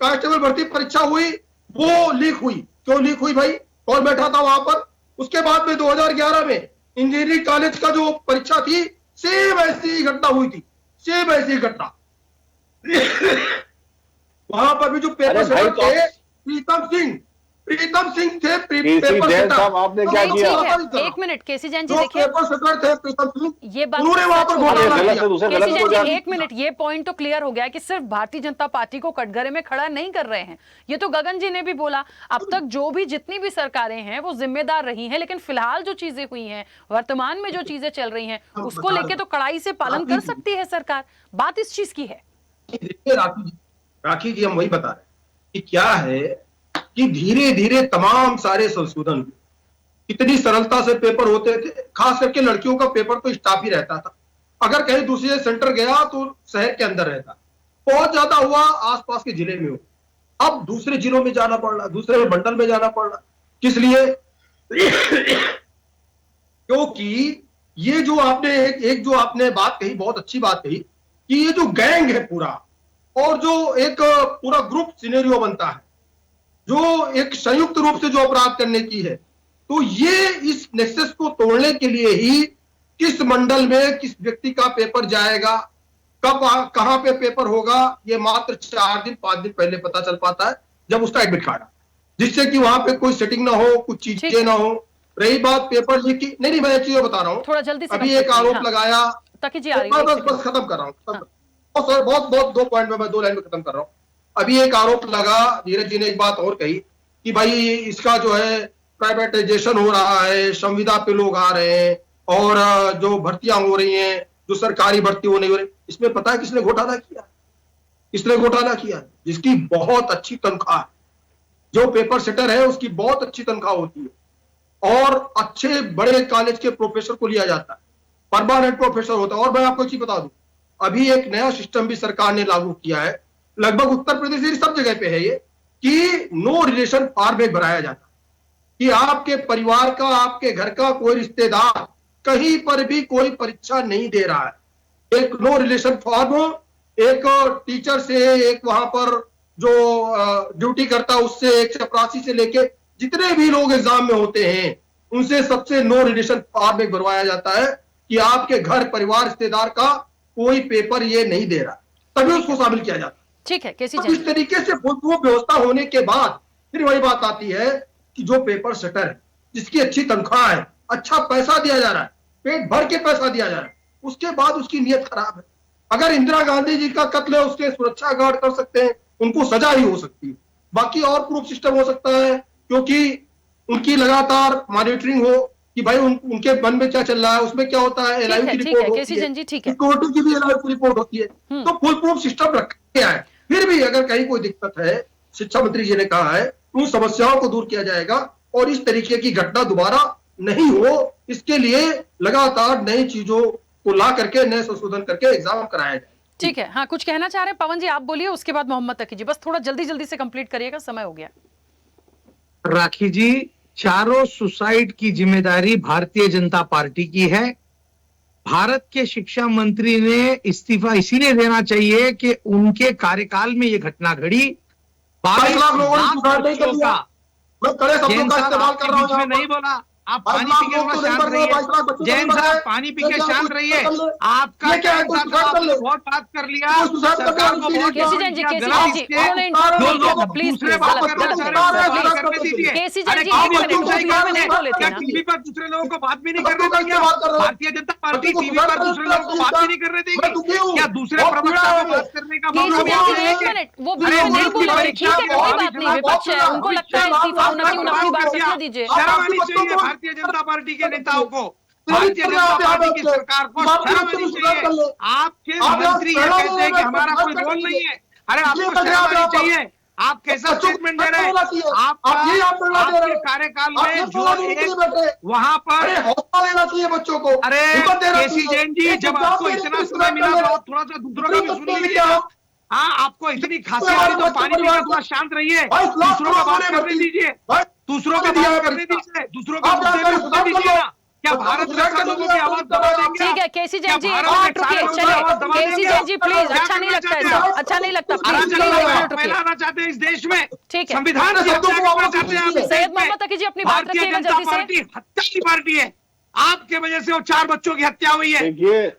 कांस्टेबल भर्ती परीक्षा हुई, वो लीक हुई। क्यों लीक हुई भाई? कौन बैठा था वहां पर? उसके बाद में 2011 में इंजीनियरिंग कॉलेज का जो परीक्षा थी, सेम ऐसी घटना हुई थी, सेम ऐसी घटना। वहां पर भी जो पेपर सेटर थे, प्रीतम सिंह थे, पेपर सेटर। आपने क्या किया? एक मिनट केसी जैन जी, जो देखिए पेपर सेटर थे प्रीतम सिंह, ये बात उन्होंने वहां पर घोटाला किया। केसी जैन जी, एक मिनट, ये पॉइंट तो क्लियर हो गया कि सिर्फ भारतीय जनता पार्टी को कटघरे में खड़ा नहीं कर रहे हैं। ये तो गगन जी ने भी बोला, अब तक जो भी जितनी भी सरकारें हैं वो जिम्मेदार रही हैं, लेकिन फिलहाल जो चीजें हुई हैं, वर्तमान में जो चीजें चल रही हैं, उसको लेके तो कड़ाई से पालन कर सकती है सरकार। बात इस चीज की है। राखी जी, हम वही बता रहे हैं कि क्या है कि धीरे धीरे तमाम सारे संशोधन हुए। कितनी सरलता से पेपर होते थे, खास करके लड़कियों का पेपर तो स्टाफ ही रहता था। अगर कहीं दूसरे सेंटर गया तो शहर के अंदर रहता। बहुत ज्यादा हुआ आसपास के जिले में हो, अब दूसरे जिलों में जाना पड़ रहा, दूसरे मंडल में जाना पड़ रहा। किस लिए? क्योंकि ये जो आपने एक जो आपने बात कही, बहुत अच्छी बात कही, कि ये जो गैंग है पूरा, और जो एक पूरा ग्रुप सिनेरियो बनता है, जो एक संयुक्त रूप से जो अपराध करने की है, तो ये इस नेक्सस को तोड़ने के लिए ही किस मंडल में किस व्यक्ति का पेपर जाएगा, कब कहां पे पेपर होगा, ये मात्र 4 दिन 5 दिन पहले पता चल पाता है, जब उसका एडमिट कार्ड, जिससे कि वहां पे कोई सेटिंग ना हो, कुछ चीजें ना हो। रही बात पेपर लीक की, नहीं मैं एक चीज बता रहा हूँ, थोड़ा जल्दी से अभी एक आरोप लगाया, बस खत्म कर रहा हूँ, बहुत 2 पॉइंट में मैं 2 लाइन में खत्म कर रहा हूँ। अभी एक आरोप लगा, नीरज जी ने एक बात और कही कि भाई इसका जो है प्राइवेटाइजेशन हो रहा है, संविदा पे लोग आ रहे हैं, और जो भर्तियां हो रही हैं, जो सरकारी भर्ती हो नहीं हो रही। इसमें पता है किसने घोटाला किया? किसने घोटाला किया? जिसकी बहुत अच्छी तनख्वाह है, जो पेपर सेटर है उसकी बहुत अच्छी तनख्वाह होती है, और अच्छे बड़े कॉलेज के प्रोफेसर को लिया जाता है, परमानेंट प्रोफेसर होता है। और मैं आपको एक चीज बता दूं, अभी एक नया सिस्टम भी सरकार ने लागू किया है, लगभग उत्तर प्रदेश सब जगह पे है ये, कि नो रिलेशन फॉर्म एक बनाया जाता है, कि आपके परिवार का, आपके घर का कोई रिश्तेदार कहीं पर भी कोई परीक्षा नहीं दे रहा है। एक नो रिलेशन फॉर्म, एक टीचर से, एक वहां पर जो ड्यूटी करता है उससे, एक चपरासी से लेके जितने भी लोग एग्जाम में होते हैं, उनसे सबसे नो रिलेशन फॉर्म एक भरवाया जाता है कि आपके घर परिवार रिश्तेदार का कोई पेपर ये नहीं दे रहा, तभी उसको शामिल किया जाता है। ठीक है केसी तो जैन, इस तरीके से वो व्यवस्था होने के बाद फिर वही बात आती है कि जो पेपर सेटर है, जिसकी अच्छी तनख्वाह है, अच्छा पैसा दिया जा रहा है, पेट भर के पैसा दिया जा रहा है, उसके बाद उसकी नीयत खराब है। अगर इंदिरा गांधी जी का कत्ल है, उसके सुरक्षा गार्ड कर सकते हैं, उनको सजा ही हो सकती है, बाकी और प्रूफ सिस्टम हो सकता है, क्योंकि उनकी लगातार मॉनिटरिंग हो कि भाई उनके मन में क्या चल रहा है, उसमें क्या होता है, एलआईयू की रिपोर्ट होती है, सिक्योरिटी की भी एलआईयू की रिपोर्ट होती है। तो फुल प्रूफ सिस्टम रखा गया है। फिर भी अगर कहीं कोई दिक्कत है, शिक्षा मंत्री जी ने कहा है, उन समस्याओं को दूर किया जाएगा और इस तरीके की घटना दोबारा नहीं हो, इसके लिए लगातार नई चीजों को ला करके, नए संशोधन करके एग्जाम कराया जाए। ठीक है, हाँ कुछ कहना चाह रहे हैं पवन जी, आप बोलिए, उसके बाद मोहम्मद तकी जी, बस थोड़ा जल्दी से कंप्लीट करिएगा, समय हो गया। राखी जी, चारों सुसाइड की जिम्मेदारी भारतीय जनता पार्टी की है। भारत के शिक्षा मंत्री ने इस्तीफा इसीलिए देना चाहिए कि उनके कार्यकाल में ये घटना घड़ी। 22 लाख लोगों ने सुसाइड नहीं कर लिया। मैं कड़े शब्दों का इस्तेमाल कर रहा हूं, नहीं बोला, आप पानी पी के थोड़ा शांत रहिए। जैन साहब पानी पी के शांत रहिए। आपका जैन साहब तो आपने बहुत बात कर लिया, सरकार को बहुत केसी जैन जी, केसी जैन जी, उन्होंने इंटरप्ट नहीं किया था, प्लीज दूसरे प्लीज, बात गलत करना गलत चाह नहीं, रहे हैं, प्लीज। करने दीजिए। केसी जैन अरे जी, क्या एक मिनट, बोलते हैं, मिनट बोले थे क्या ना। टीवी पर दूसरे लोगों को बात भी नहीं करने देंगे? भारतीय जनता पार्टी टीवी पर दूसरे लोगों को बात भी नहीं करने देगी? क्या दूसरे प्रवक्ता को बात करने का केसी मौका जैन जी, भी एक मिनट, वो बीच में नहीं बोले थे, ठीक है, कोई बात नहीं, विपक्ष है, उनको लगता है इस्तीफा होना चाहिए, अपनी बात रखने दीजिए। शर्म आनी चाहिए भारतीय जनता पार्टी के नेताओं को, भारतीय जनता पार्टी की सरकार को शर्म आनी चाहिए। आपके मंत्री ये कहते हैं कि हमारा कोई रोल नहीं है। अरे आपको शर्म आनी चाहिए। आप कैसा स्टेटमेंट दे रहे हैं? आपके कार्यकाल में जो एक वहां पर हौसला लेना चाहिए बच्चों को। अरे केसी जैन जी, जब आपको इतना समय मिला तो आप थोड़ा सा दूसरों का भी सुन लीजिए। हाँ, आपको इतनी खांसी आ रही तो पानी पीकर थोड़ा शांत रहिए, दूसरों का बात करने दीजिए, दूसरों का बात करने दीजिए, दूसरों का मुद्दे पे सुनने दीजिए ना। क्या भारत सरकार लोगों की आवाज दबा देंगे? ठीक है केसी जैन जी, एक मिनट रुकिए, चलिए केसी जैन जी प्लीज, अच्छा नहीं लगता ऐसा, अच्छा नहीं लगता, प्लीज प्लीज एक मिनट रुकिए। फैलाना चाहते हैं इस देश में, ठीक है, संविधान से हत्या करना चाहते हैं आप इस देश सैयद में। मोहम्मद तकी जी अपनी बात भारतीय रखिएगा जनता जल्दी से। पार्टी हत्या की पार्टी है। आपके वजह से वो 4 बच्चों की हत्या हुई है।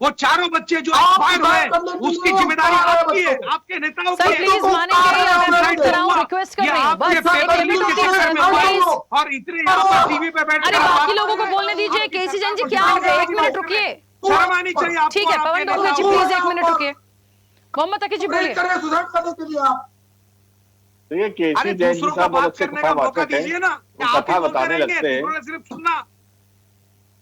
वो चारों बच्चे जो एक्सपायर हुए उसकी जिम्मेदारी आपकी है, आपके नेताओं की सर है। प्लीज मानेंगे या मैं बात कराऊं, रिक्वेस्ट कर रही हूँ, बस एक लिमिट होती है सर, प्लीज। और इतने यहाँ पर टीवी पे बैठ अरे बाकी लोगों को बोलने दीजिए, केसी जैन जी क्या हो गया, एक मिनट रुकिए। शर्म आनी चाहिए आपको। ठीक है पवन डोंगरे जी प्लीज एक मिनट रुकिए। मोहम्मद तकी जी बोलिए। सुधार करने के लिए आप तो ये केसी अरे जैन जी दूसरों को साहब बहुत बात अच्छे करने का मौका कथावाचक दीजिए हैं। ना, वो क्या आप ही कथा बोलते बताने रहेंगे? लगते हैं। दूसरों ने सिर्फ सुनना।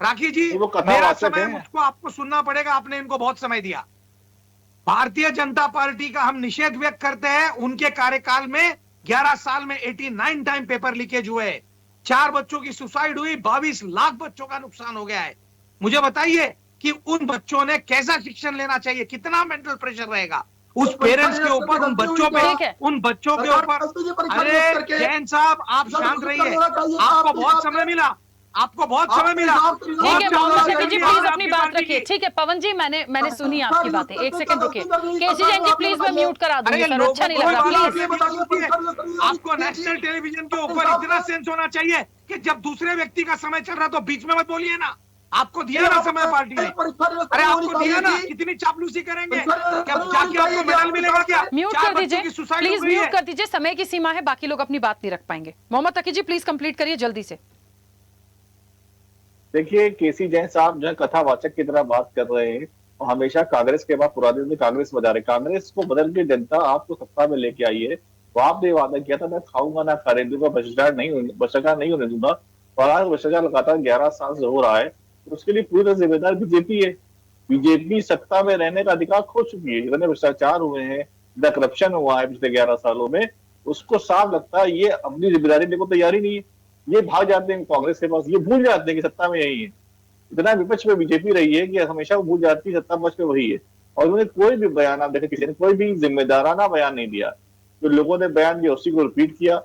राखी जी, वो मेरा कथावाचक समय हैं। मुझको आपको सुनना पड़ेगा, आपने इनको बहुत समय दिया। भारतीय जनता पार्टी का हम निषेध व्यक्त करते हैं। उनके कार्यकाल में 11 साल में 89 टाइम पेपर लीकेज हुए, 4 बच्चों की सुसाइड हुई, 22 लाख बच्चों का नुकसान हो गया है। मुझे बताइए कि उन बच्चों ने कैसा शिक्षण लेना चाहिए, कितना मेंटल प्रेशर रहेगा उस पेरेंट्स के ऊपर, उन बच्चों पे, उन बच्चों के ऊपर। अरे जैन साहब आप शांत रहिए, आपको बहुत समय मिला, आपको बहुत समय मिला। ठीक है मोहम्मद शफी जी प्लीज अपनी बात रखिए। ठीक है पवन जी, मैंने सुनी आपकी बातें, एक सेकंड रुकिए। केसी जैन जी प्लीज मैं म्यूट करा दूंगी सर, अच्छा नहीं लग रहा प्लीज। आपको नेशनल टेलीविजन के ऊपर इतना सेंस होना चाहिए कि जब दूसरे व्यक्ति का समय चल रहा तो बीच में मत बोलिए ना। आपको दिया ना समय पार्टी ने, अरे आपको दिया ना, कितनी चापलूसी करेंगे? क्या जाके आपको मेडल मिलेगा क्या? म्यूट कर दीजिए प्लीज, म्यूट कर दीजिए, समय की सीमा है, बाकी लोग अपनी बात नहीं रख पाएंगे। मोहम्मद तकी जी प्लीज कंप्लीट करिए जल्दी से। देखिए केसी जैन साहब जो कथावाचक की तरह बात कर रहे हैं और हमेशा कांग्रेस के बाद पुराने दिन में कांग्रेस बजा रहे। कांग्रेस को बदल के जनता आपको सत्ता में लेके आई है, तो आपने वादा किया था मैं खाऊंगा ना खाने दूंगा, भ्रष्टाचार नहीं होने दूंगा, और आज भ्रष्टाचार लगातार 11 साल से हो रहा है। तो उसके लिए पूरी तरह जिम्मेदार बीजेपी है। बीजेपी सत्ता में रहने का अधिकार खो चुकी है। जितने भ्रष्टाचार हुए हैं, जितना करप्शन हुआ है पिछले 11 सालों में, उसको साफ लगता है ये अपनी जिम्मेदारी लेने को तैयार ही नहीं है। ये भाग जाते हैं कांग्रेस के पास, ये भूल जाते हैं कि सत्ता में यही है। इतना विपक्ष में बीजेपी रही है कि हमेशा वो भूल जाती है सत्ता पक्ष में वही है। और उन्होंने कोई भी बयान, आप देखें किसी ने कोई भी जिम्मेदाराना बयान नहीं दिया। जो लोगों ने बयान दिया उसी को रिपीट किया,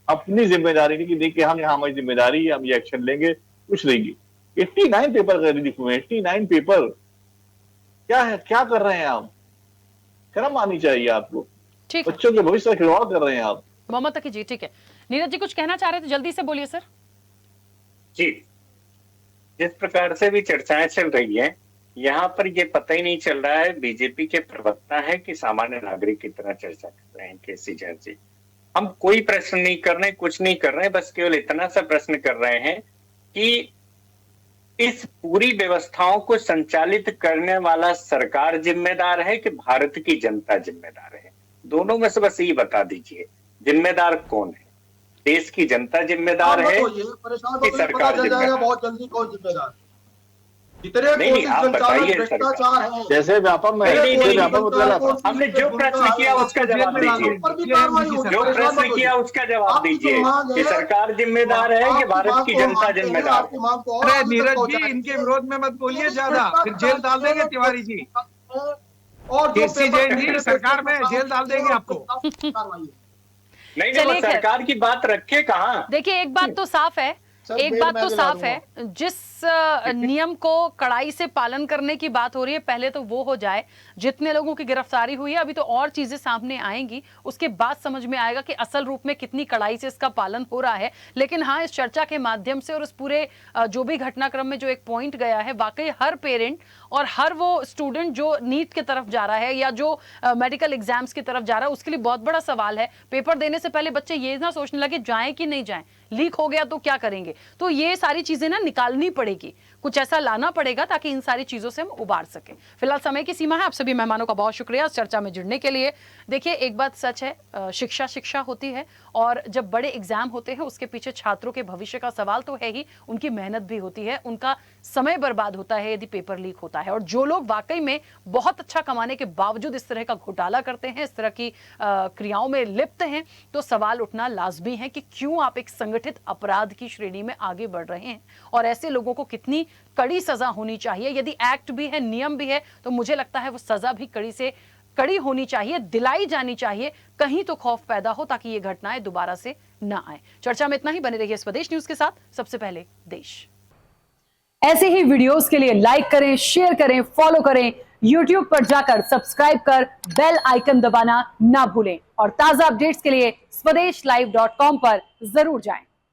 अपनी जिम्मेदारी नहीं कि देखिए हम यहाँ हमारी जिम्मेदारी है, हम ये एक्शन लेंगे, कुछ नहीं की। 89 पेपर लिखे हुए, 89 पेपर क्या है, क्या कर रहे हैं आप? शर्म आनी चाहिए आपको। बच्चों के भविष्य का खिलवाड़ कर रहे हैं आप। मोहम्मद तकी जी ठीक है, नीरज जी कुछ कहना चाह रहे थे, जल्दी से बोलिए सर। जी, जिस प्रकार से भी चर्चाएं चल रही हैं, यहाँ पर ये पता ही नहीं चल रहा है बीजेपी के प्रवक्ता है कि सामान्य नागरिक की तरह चर्चा कर रहे हैं। केसी जैन जी, हम कोई प्रश्न नहीं कर रहे, कुछ नहीं कर रहे, बस केवल इतना सा प्रश्न कर रहे हैं कि इस पूरी व्यवस्थाओं को संचालित करने वाला सरकार जिम्मेदार है कि भारत की जनता जिम्मेदार है? दोनों में से बस ये बता दीजिए, जिम्मेदार कौन है? देश की जनता जिम्मेदार है कि सरकार जिम्मेदार? बहुत जल्दी कौन जिम्मेदार? जितने नहीं, आप बताइए। भ्रष्टाचार है, जैसे व्यापम में हमने जो प्रश्न किया उसका जवाब दीजिए। जो प्रश्न किया उसका जवाब दीजिए कि सरकार जिम्मेदार है कि भारत की जनता जिम्मेदार है? अरे नीरज जी, इनके विरोध में मत बोलिए ज्यादा, फिर जेल डाल देंगे तिवारी जी। और केसी जैन जी सरकार में जेल डाल देंगे आपको। नहीं, वो सरकार की बात रखे कहाँ? देखिए एक बात तो साफ है, एक बात तो साफ है, जिस नियम को कड़ाई से पालन करने की बात हो रही है, पहले तो वो हो जाए। जितने लोगों की गिरफ्तारी हुई है, अभी तो और चीजें सामने आएंगी, उसके बाद समझ में आएगा कि असल रूप में कितनी कड़ाई से इसका पालन हो रहा है। लेकिन हाँ, इस चर्चा के माध्यम से और इस पूरे जो भी घटनाक्रम में जो एक पॉइंट गया है, वाकई हर पेरेंट और हर वो स्टूडेंट जो नीट की तरफ जा रहा है या जो मेडिकल एग्जाम्स की तरफ जा रहा है, उसके लिए बहुत बड़ा सवाल है। पेपर देने से पहले बच्चे ये ना सोचने लगे जाएं कि नहीं जाएं, लीक हो गया तो क्या करेंगे। तो ये सारी चीजें ना निकालनी पड़ेगी, कुछ ऐसा लाना पड़ेगा ताकि इन सारी चीजों से हम उबार सकें। फिलहाल समय की सीमा है। आप सभी मेहमानों का बहुत शुक्रिया इस चर्चा में जुड़ने के लिए। देखिए, एक बात सच है, शिक्षा होती है और जब बड़े एग्जाम होते हैं उसके पीछे छात्रों के भविष्य का सवाल तो है ही, उनकी मेहनत भी होती है, उनका समय बर्बाद होता है यदि पेपर लीक होता है। और जो लोग वाकई में बहुत अच्छा कमाने के बावजूद इस तरह का घोटाला करते हैं, इस तरह की क्रियाओं में लिप्त हैं, तो सवाल उठना लाजमी है कि क्यों आप एक संगठित अपराध की श्रेणी में आगे बढ़ रहे हैं और ऐसे लोगों को कितनी कड़ी सजा होनी चाहिए। यदि एक्ट भी है, नियम भी है, तो मुझे लगता है वो सजा भी कड़ी से कड़ी होनी चाहिए, दिलाई जानी चाहिए, कहीं तो खौफ पैदा हो ताकि ये घटनाएं दोबारा से ना आए। चर्चा में इतना ही। बने रहिए स्वदेश न्यूज के साथ, सबसे पहले देश। ऐसे ही वीडियोस के लिए लाइक करें, शेयर करें, फॉलो करें, YouTube पर जाकर सब्सक्राइब कर बेल आइकन दबाना ना भूलें और ताजा अपडेट्स के लिए स्वदेशलाइव.com पर जरूर जाएं।